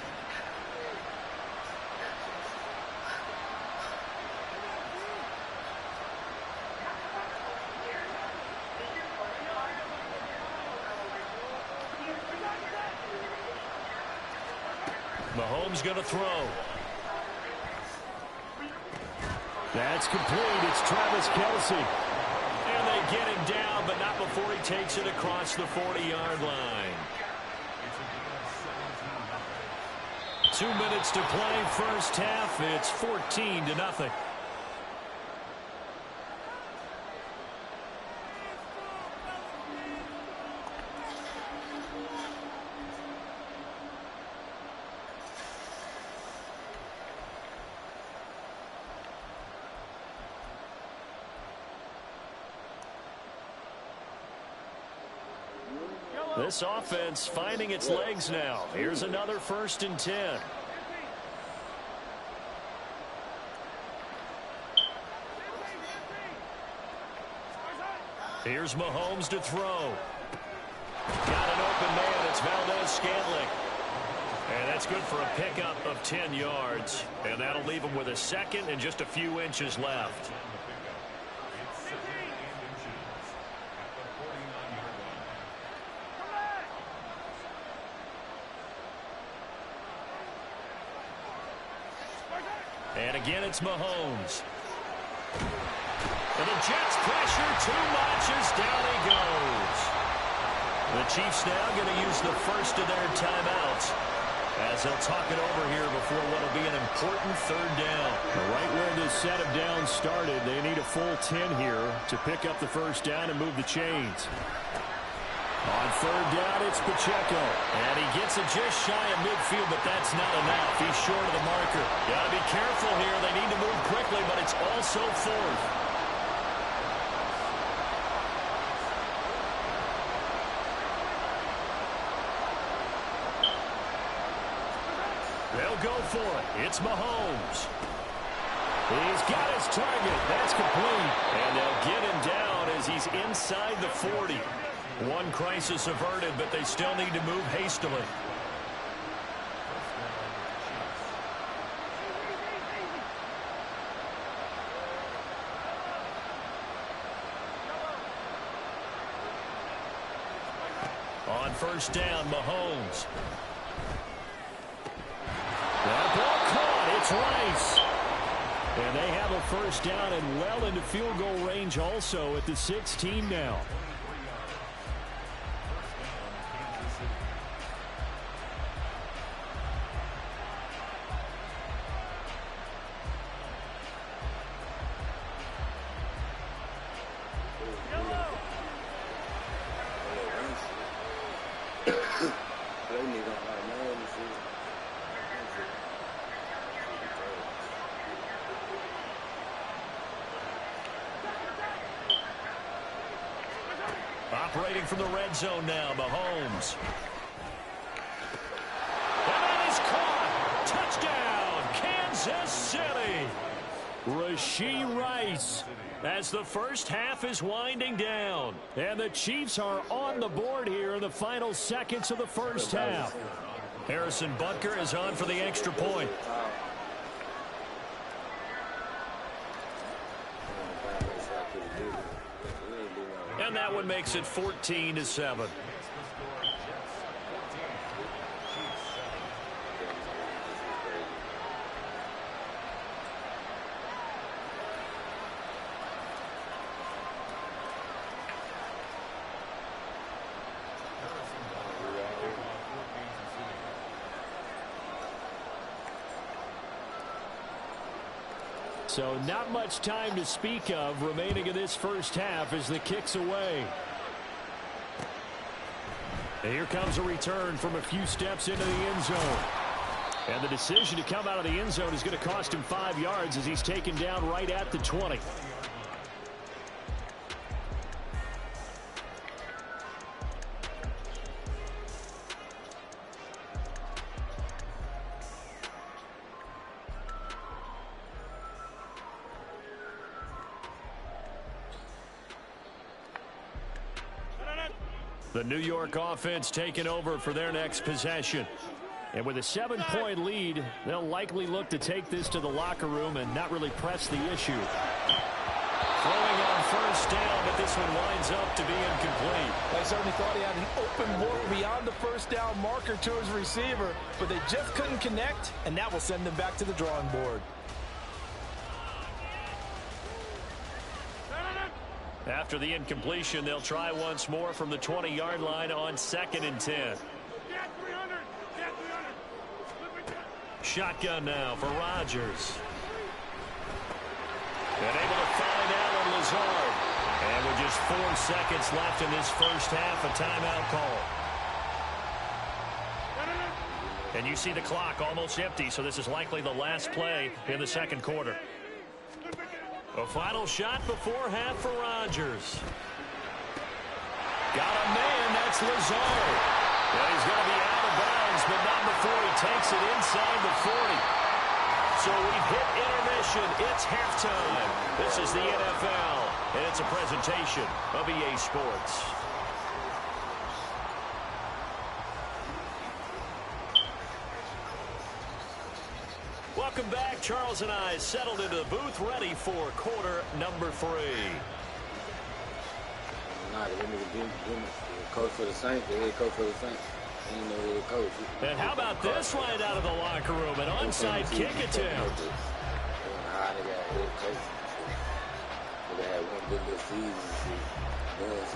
Mahomes going to throw. That's complete. It's Travis Kelce. And they get him down, but not before he takes it across the 40-yard line. 2 minutes to play, first half. It's 14-0. This offense finding its legs now. Here's another 1st and 10. Here's Mahomes to throw. Got an open man. It's Valdez-Scantling. And that's good for a pickup of 10 yards. And that'll leave him with a second and just a few inches left. And again, it's Mahomes. And the Jets pressure too much as down he goes. The Chiefs now going to use the first of their timeouts as they'll talk it over here before what will be an important 3rd down. Right where this set of downs started, they need a full 10 here to pick up the first down and move the chains. On 3rd down, it's Pacheco. And he gets it just shy of midfield, but that's not enough. He's short of the marker. Gotta be careful here. They need to move quickly, but it's also 4th. They'll go for it. It's Mahomes. He's got his target. That's complete. And they'll get him down as he's inside the 40. One crisis averted, but they still need to move hastily. On 1st down, Mahomes. That ball caught. It's Rice. And they have a first down and well into field goal range also at the 16 now. Operating from the red zone now, Mahomes. And that is caught. Touchdown, Kansas City. Rashee Rice as the first half is winding down. And the Chiefs are on the board here in the final seconds of the first half. Harrison Butker is on for the extra point. And that one makes it 14-7. So not much time to speak of remaining in this first half as the kick's away. And here comes a return from a few steps into the end zone. And the decision to come out of the end zone is going to cost him 5 yards as he's taken down right at the 20. The New York offense taking over for their next possession. And with a 7-point lead, they'll likely look to take this to the locker room and not really press the issue. Throwing on first down, but this one winds up to be incomplete. I certainly thought he had an open look beyond the first down marker to his receiver, but they just couldn't connect, and that will send them back to the drawing board. After the incompletion, they'll try once more from the 20-yard line on 2nd and 10. Shotgun now for Rodgers. And able to find Allen Lazard. And with just 4 seconds left in this first half, a timeout call. And you see the clock almost empty, so this is likely the last play in the second quarter. A final shot before half for Rodgers. Got a man, that's Lazard. And he's going to be out of bounds, but not before he takes it inside the 40. So we've hit intermission. It's halftime. This is the NFL, and it's a presentation of EA Sports. Welcome back. Charles and I settled into the booth, ready for quarter number 3. Coach for the Saints, the head coach for the Saints. He ain't no head coach. And how about this right out of the locker room? An onside kick attempt.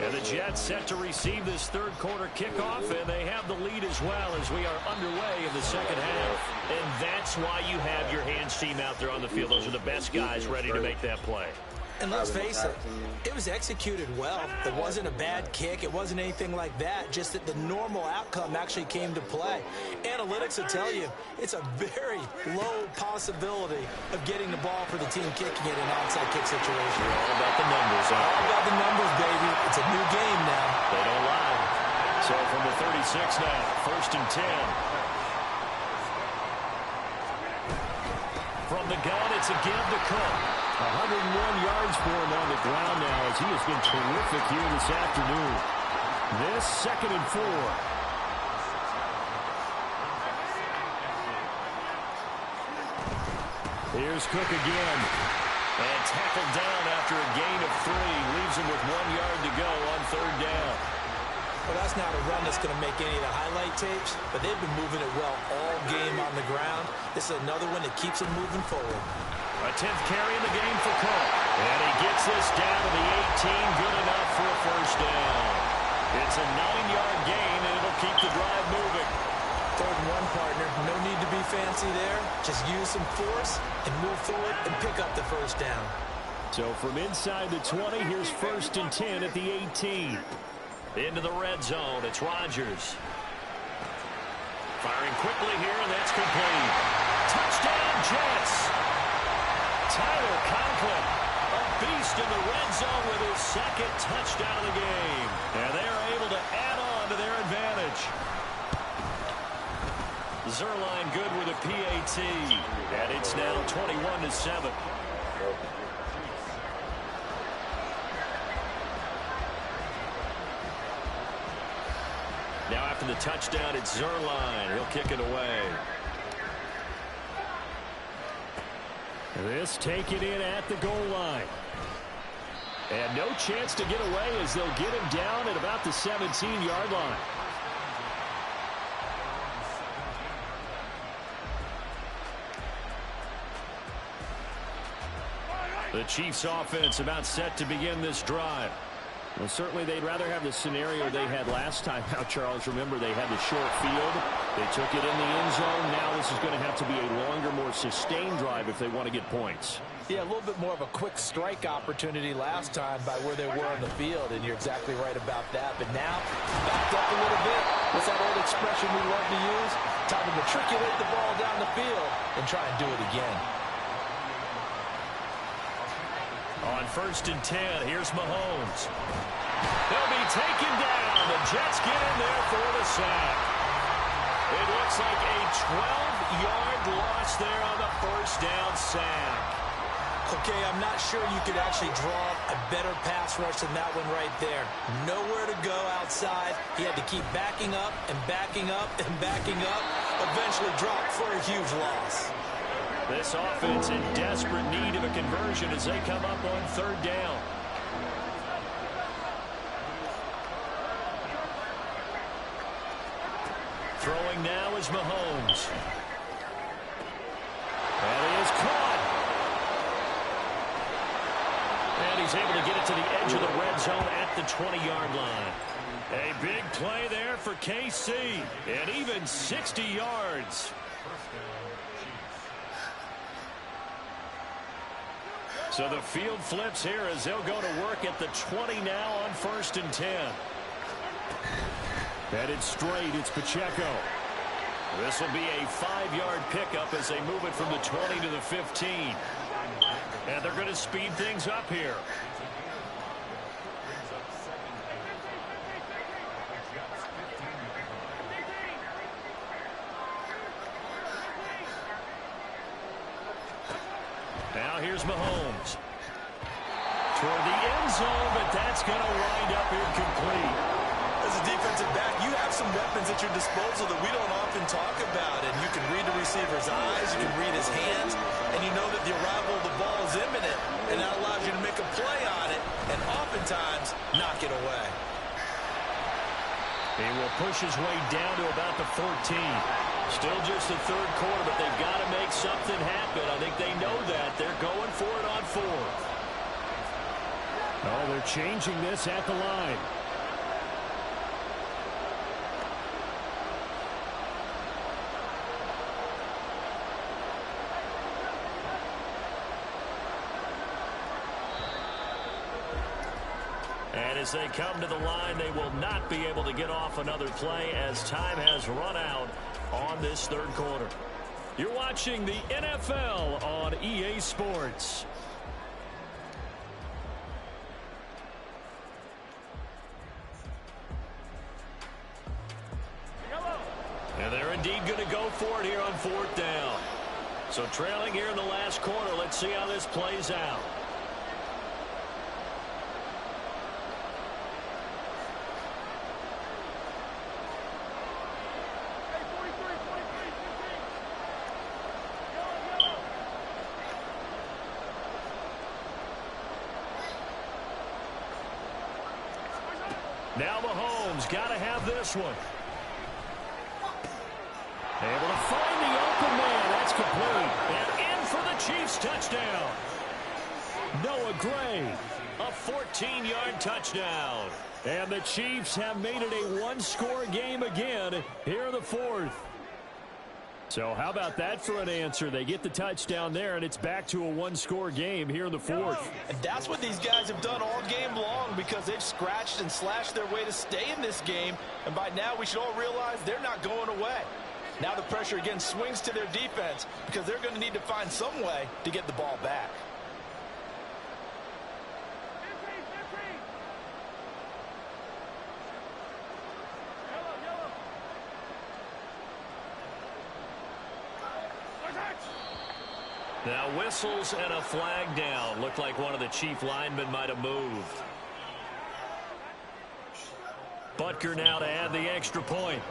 And the Jets set to receive this third quarter kickoff, and they have the lead as well as we are underway in the second half. And that's why you have your hands team out there on the field. Those are the best guys ready to make that play. And let's face it, it was executed well. It wasn't a bad kick. It wasn't anything like that. Just that the normal outcome actually came to play. Analytics will tell you it's a very low possibility of getting the ball for the team kicking it in an onside kick situation. All about the numbers. All about the numbers, baby. It's a new game now. They don't lie. So from the 36 now, 1st and 10. From the gun, it's a give to Cook. 101 yards for him on the ground now as he has been terrific here this afternoon. This 2nd and 4. Here's Cook again. And tackled down after a gain of 3. Leaves him with 1 yard to go on 3rd down. Well, that's not a run that's going to make any of the highlight tapes, but they've been moving it well all game on the ground. This is another one that keeps them moving forward. A 10th carry in the game for Cook. And he gets this down to the 18. Good enough for a first down. It's a 9-yard gain, and it'll keep the drive moving. 3rd and 1, partner. No need to be fancy there. Just use some force and move forward and pick up the first down. So from inside the 20, here's 1st and 10 at the 18. Into the red zone, it's Rodgers. Firing quickly here, and that's complete. Touchdown, Jets. Tyler Conklin, a beast in the red zone with his 2nd touchdown of the game. And they are able to add on to their advantage. Zerline good with a PAT. And it's now 21-7. Now after the touchdown, it's Zerline. He'll kick it away. This taken in at the goal line. And no chance to get away as they'll get him down at about the 17-yard line. The Chiefs offense about set to begin this drive. Well, certainly they'd rather have the scenario they had last time. Now, Charles, remember they had the short field. They took it in the end zone. Now this is going to have to be a longer, more sustained drive if they want to get points. Yeah, a little bit more of a quick strike opportunity last time by where they were on the field, and you're exactly right about that. But now, backed up a little bit. What's that old expression we love to use? Time to matriculate the ball down the field and try and do it again. On 1st and 10, here's Mahomes. They'll be taken down. The Jets get in there for the sack. It looks like a 12-yard loss there on the first down sack. Okay, I'm not sure you could actually draw a better pass rush than that one right there. Nowhere to go outside. He had to keep backing up and backing up and backing up. Eventually dropped for a huge loss. This offense in desperate need of a conversion as they come up on third down. Throwing now is Mahomes. And he is caught. And he's able to get it to the edge of the red zone at the 20-yard line. A big play there for KC. And even 60 yards. So the field flips here as they'll go to work at the 20 now on 1st and 10. Headed straight, it's Pacheco. This will be a 5-yard pickup as they move it from the 20 to the 15. And they're going to speed things up here. Now here's Mahomes. Toward the end zone, but that's going to wind up incomplete. As a defensive back, you have some weapons at your disposal that we don't often talk about. And you can read the receiver's eyes, you can read his hands, and you know that the arrival of the ball is imminent. And that allows you to make a play on it and oftentimes knock it away. He will push his way down to about the 14. Still just the third quarter, but they've got to make something happen. I think they know that. They're going for it on 4th. Oh, they're changing this at the line. And as they come to the line, they will not be able to get off another play as time has run out on this third quarter. You're watching the NFL on EA Sports. And they're indeed going to go for it here on 4th down. So trailing here in the last quarter, let's see how this plays out. Now Mahomes got to have this one. Able to find the open man. That's complete. And in for the Chiefs touchdown. Noah Gray, a 14-yard touchdown. And the Chiefs have made it a one-score game again here in the 4th. So how about that for an answer? They get the touchdown there, and it's back to a one-score game here in the 4th. And that's what these guys have done all game long because they've scratched and slashed their way to stay in this game. And by now, we should all realize they're not going away. Now the pressure again swings to their defense because they're going to need to find some way to get the ball back. Now whistles and a flag down. Looked like one of the Chief linemen might have moved. Butker now to add the extra point.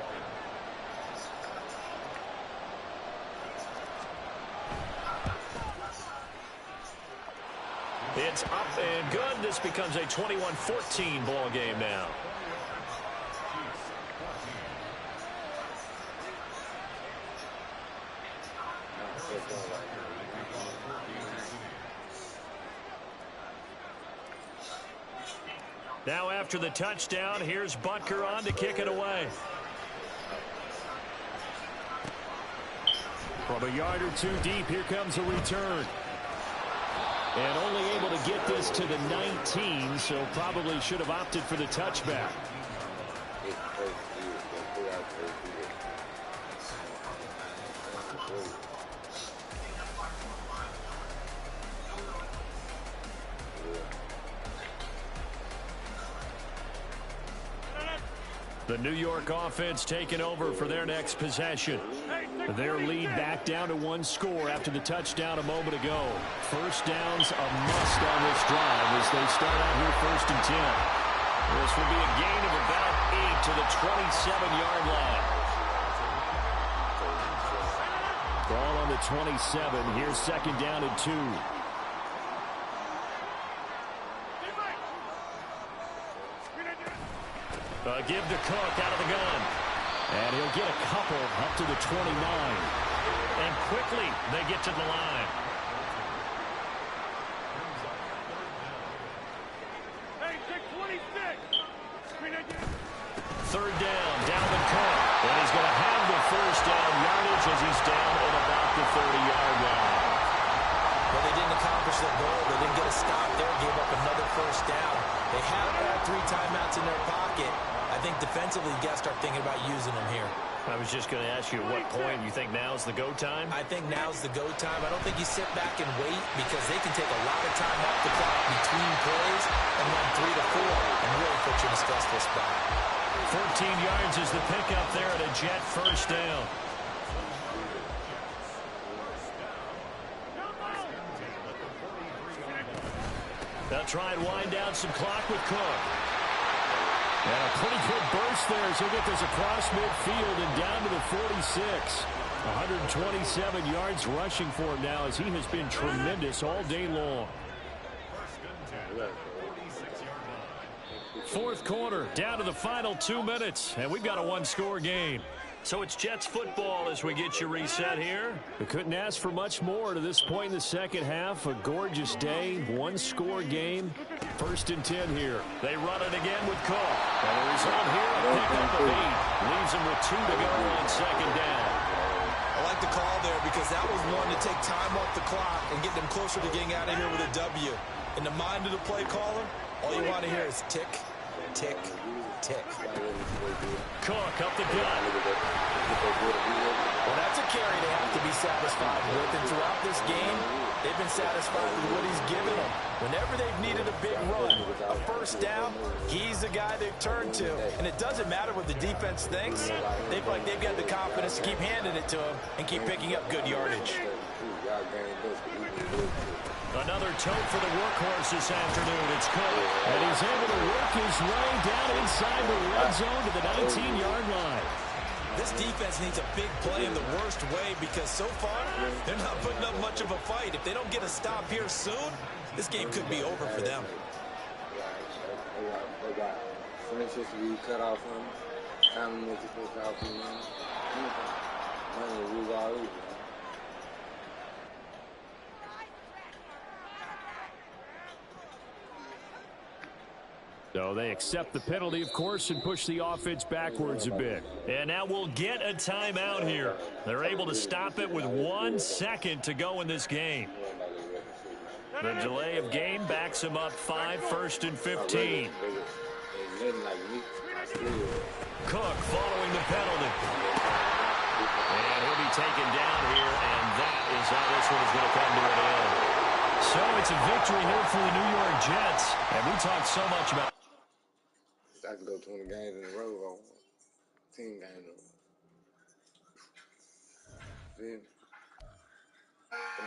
It's up and good. This becomes a 21-14 ball game now. Now after the touchdown, here's Butker on to kick it away. From a yard or two deep, here comes a return. And only able to get this to the 19, so probably should have opted for the touchback. The New York offense taking over for their next possession. Their lead back down to one score after the touchdown a moment ago. First down's a must on this drive as they start out here 1st and 10. This will be a gain of about 8 to the 27-yard line. Ball on the 27. Here's 2nd down and 2. Give to Cook out of the gun. And he'll get a couple up to the 29. And quickly they get to the line. Third down, Dalvin Cook. And he's going to have the first down yardage as he's down at about the 30-yard line. Well, they didn't accomplish their goal. They didn't get a stop there, gave up another first down. They have all 3 timeouts in their pocket. I think defensively, you got to start thinking about using them here. I was just going to ask you at what point you think now's the go time? I think now's the go time. I don't think you sit back and wait because they can take a lot of time off the clock between plays and run 3 to 4 and really put you in a stressful spot. 14 yards is the pickup there at a Jet first down. They'll try and wind down some clock with Cook. And a pretty good burst there as he'll get this across midfield and down to the 46. 127 yards rushing for him now as he has been tremendous all day long. 4th quarter, down to the final 2 minutes, and we've got a 1-score game. So it's Jets football as we get you reset here. We couldn't ask for much more to this point in the second half. A gorgeous day, 1-score game. 1st and 10 here. They run it again with Cook. And the result here, a pickup of 8. Leaves them with 2 to go on 2nd down. I like the call there because that was one to take time off the clock and get them closer to getting out of here with a W. In the mind of the play caller, all you want to hear is tick, tick, tick. Cook up the gut. Well, that's a carry they have to be satisfied with. And throughout this game, they've been satisfied with what he's given them. Whenever they've needed a big run, a first down, he's the guy they've turned to. And it doesn't matter what the defense thinks. They've got the confidence to keep handing it to him and keep picking up good yardage. Another tote for the workhorse this afternoon. It's Cook. And he's able to work his way down inside the red zone to the 19-yard line. This defense needs a big play in the worst way because so far, they're not putting up much of a fight. If they don't get a stop here soon, this game could be over for them. They got finishes to be cut off from them. Time to cut off from them. Money lose all these. So they accept the penalty, of course, and push the offense backwards a bit. And now we'll get a timeout here. They're able to stop it with 1 second to go in this game. The delay of game backs him up 5, 1st and 15. Cook following the penalty. And he'll be taken down here, and that is how this one is going to come to an end. So it's a victory here for the New York Jets. And we talked so much about I can go 20 games in a row on 10 games in a row. See? It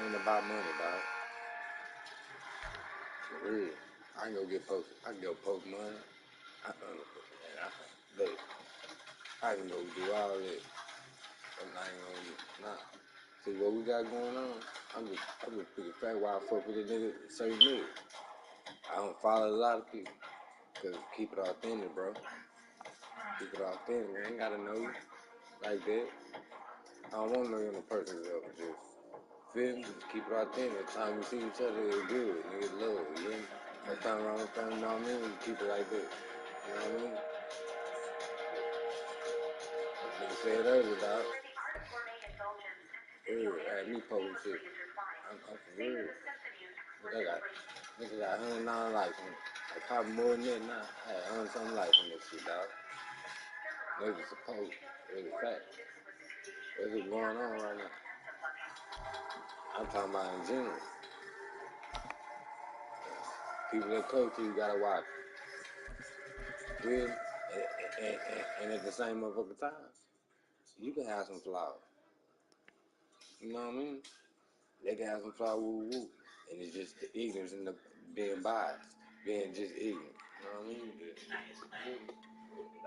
ain't about money, dog. For real. I can go get post. I can go post money. I can go do all that. And I ain't gonna see what we got going on. I'm just pretty fat why I fuck with a nigga, certain nigga. I don't follow a lot of people. Cause keep it authentic, bro. Keep it authentic. I ain't gotta know you like that. I don't want to know you on a personal level. Just feel me? Just keep it authentic. The time we see each other, it's good. Niggas love it. You know? That time around the time, you know what I mean? We keep it like that. You know what I mean? Nigga said earlier, dog. Had me posting shit. I'm for real. Nigga got 109 likes on it. I probably more than that now. I had 100-something likes on this shit, dog. Niggas supposed. Really fact. What's going on right now? I'm talking about in general. People that close to you gotta watch. Really? and at the same motherfucking time, you can have some flaws. You know what I mean? They can have some flaws, woo woo, and it's just the ignorance and the being biased, being just ignorant. You know what I mean?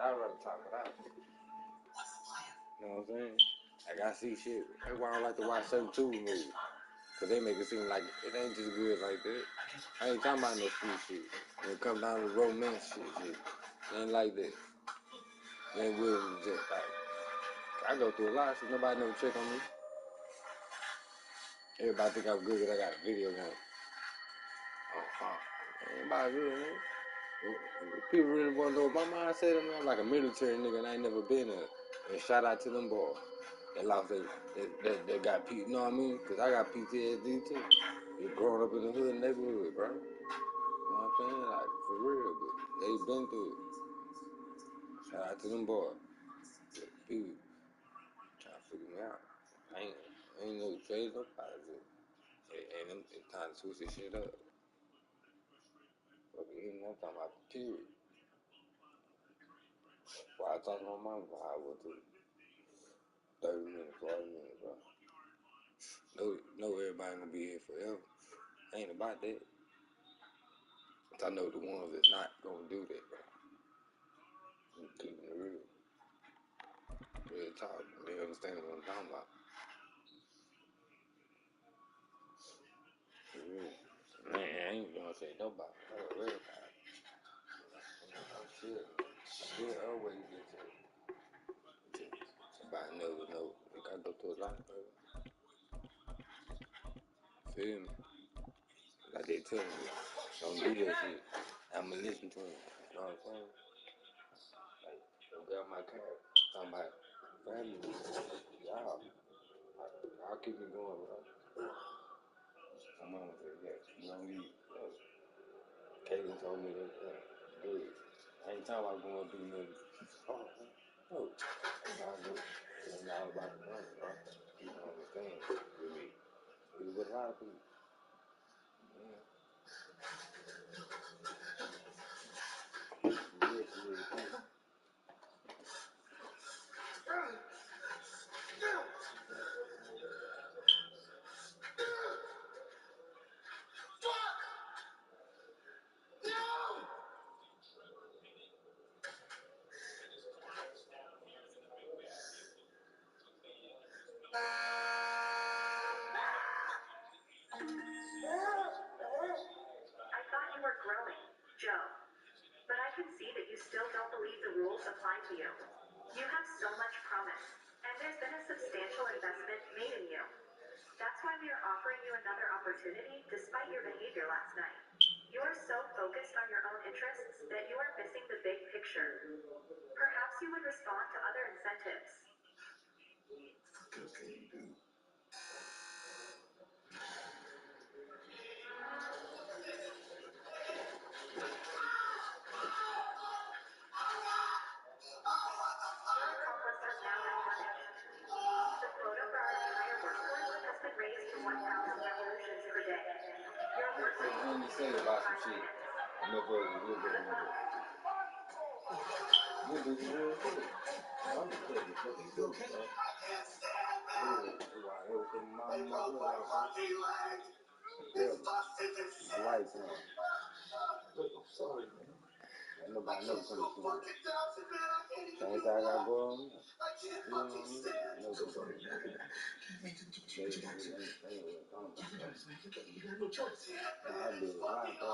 I'd rather talk it out. You know what I'm saying? Like I see shit. That's why I don't like to watch certain TV movies. Cause they make it seem like it ain't just good like that. I ain't talking about no street shit. When it comes down to romance shit. It ain't like that. It ain't willing to just like, I go through a lot of shit. Nobody never check on me. Everybody think I'm good because I got a video game. Anybody really, man? People really want to know my mindset. I'm like a military nigga and I ain't never been there. And shout out to them boys. They lost they got P, you know what I mean? Because I got PTSD too. You growing up in the hood neighborhood, bro. You know what I'm saying? Like, for real, but they been through it. Shout out to them boys. People trying to figure me out. I ain't no trade nobody. And them, it's time to switch this shit up. Fucking him, I'm talking about the period. While I talk to my mom, I went to 30 minutes, 40 minutes, bro. No, everybody gonna be here forever. Ain't about that. I know the ones that's not gonna do that, bro. I'm keeping it real. Real talk. They understand what I'm talking about. For real. Man, I ain't gonna say nobody. That's a real time. I'm still always get to somebody know. You gotta go through a lot, bro. Feel me? Like they tell me, don't do that shit. I'ma listen to them. You know what I'm saying? Like, don't get out my car. Talking about family. Y'all keep me going, bro. My mama said, yes, you don't leave. Yes. Kaylin told me that, good. I ain't talking about going through nothing. Oh, no. It's all good. It's all about the money, bro. You don't understand with me. It's with a lot of people. Yeah. Real. I thought you were growing, Joe. But I can see that you still don't believe the rules apply to you. You have so much promise, and there's been a substantial investment made in you. That's why we are offering you another opportunity despite your behavior last night. You are so focused on your own interests that you are missing the big picture. Perhaps you would respond to other incentives. What else can you do? Your accomplice has now been punished. The quota for our entire workforce has been raised to 1,000 revolutions per day. Your work What you want to say about some shit? I'm up over here, Good luck. You'll do the real shit. I'm just telling you, fucking do it, bro. Why everything my brother like that? My life now. Look, I'm sorry, man. Ain't nobody never come to me. I Same thing I got going on. can't You know what I fucking mean? stand. No, So sorry, man. Can't make it to they Jackson. understand what I'm talking about. You guys make it. You have no choice. I do a lot, bro.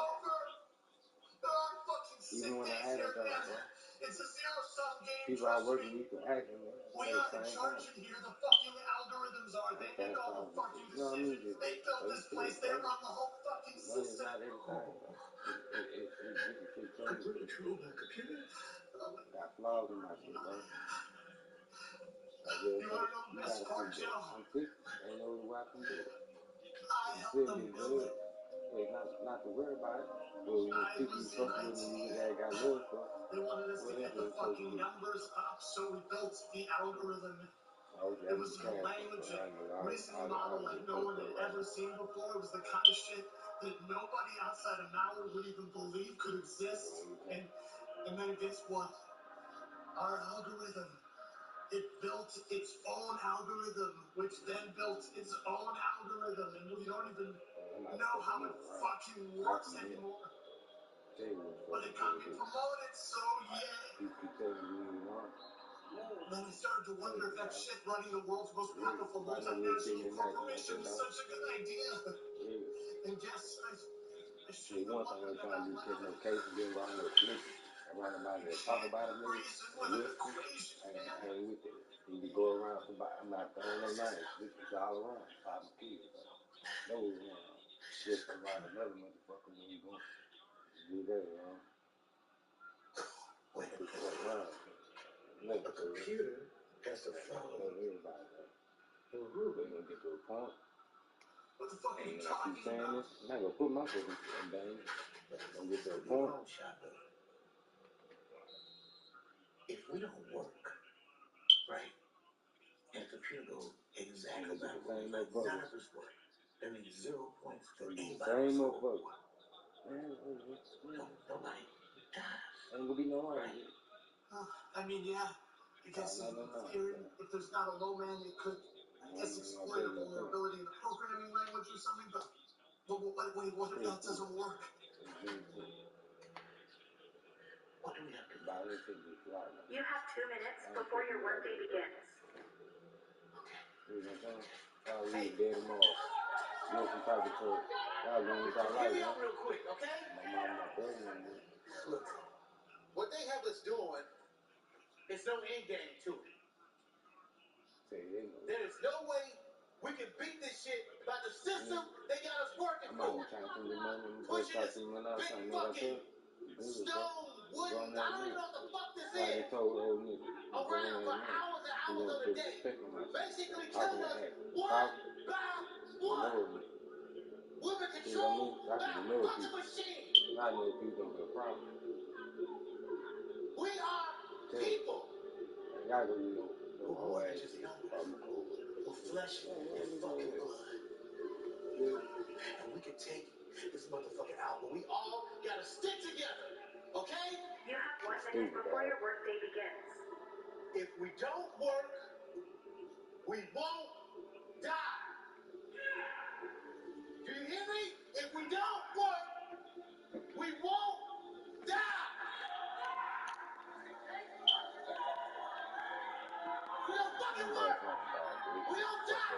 Even when I had a job, bro. It's a zero-sum game. People I work with, you can ask them, man. We Say are the in same charge thing. in here. The fucking algorithms are. They make all the fucking You know what I mean? decisions. They built this place. They run the whole fucking Money is system. not everything, bro. It's different shit I changes. put control on the computer. Got flaws in my shit, bro. You wanna know the best part, Joe? I'm 50. Ain't no way I can do it. I I'm helped still them getting build good. it. Hey, not to worry about it. Well, you people you fuck with and you just got love for. They wanted us to get the fucking numbers up, so we built the algorithm. It was a language and reasoning model like no one had ever seen before. It was the kind of shit that nobody outside of Mallard would even believe could exist. And then guess what? Our algorithm. It built its own algorithm, which then built its own algorithm, and we don't even know how it fucking works anymore. But it got me promoted, so yeah. Then I started to wonder if that shit running the world's most powerful multinational corporation was such a good idea. And guess I should have wondered about you catch no case and then run no snitches. Around about it, talk about it, nigga. I ain't with it. You go around somebody, I'm not throwing no names. This is all around. Pop my kids. No, just around another motherfucker when you going. Do that, Wait a minute. Around. A computer has to follow everybody. They gonna get to a point. What the fuck are you And I talking keep saying about? this, I'm not gonna put myself in danger. Don't get to a point. If we don't work, right, and the computer goes exactly by the rules, none of us work. That means 0 points for anybody. Same motherfucker. Nobody dies. Ain't gonna be no right. I mean, yeah. I guess in theory, if there's not a low man, it could, I guess, exploit a vulnerability in the programming language or something, but wait, what if that doesn't work? What do we have to do? You have 2 minutes before your workday begins. I'll read dead tomorrow. Know some type of truck. Y'all gonna get y'all life, Hear me out real quick, okay? Look, what they have us doing, there's no end game to it. There is no way we can beat this shit by the system they got us working for. Pushing this big fucking stone, wooden, I don't even know what the fuck this is. Around for hours and hours of the day. Basically killing us one by one. We're controlled by a fucking machine. I know people don't get a problem. We are people. Y'all gonna be no More than just numbers. We're flesh and fucking blood. And we can take this motherfucker out, but we all gotta stick together, okay? You have 1 minute before your workday begins. If we don't work, we won't die. Do you hear me? If we don't work, we won't die. We don't fucking work. We don't die.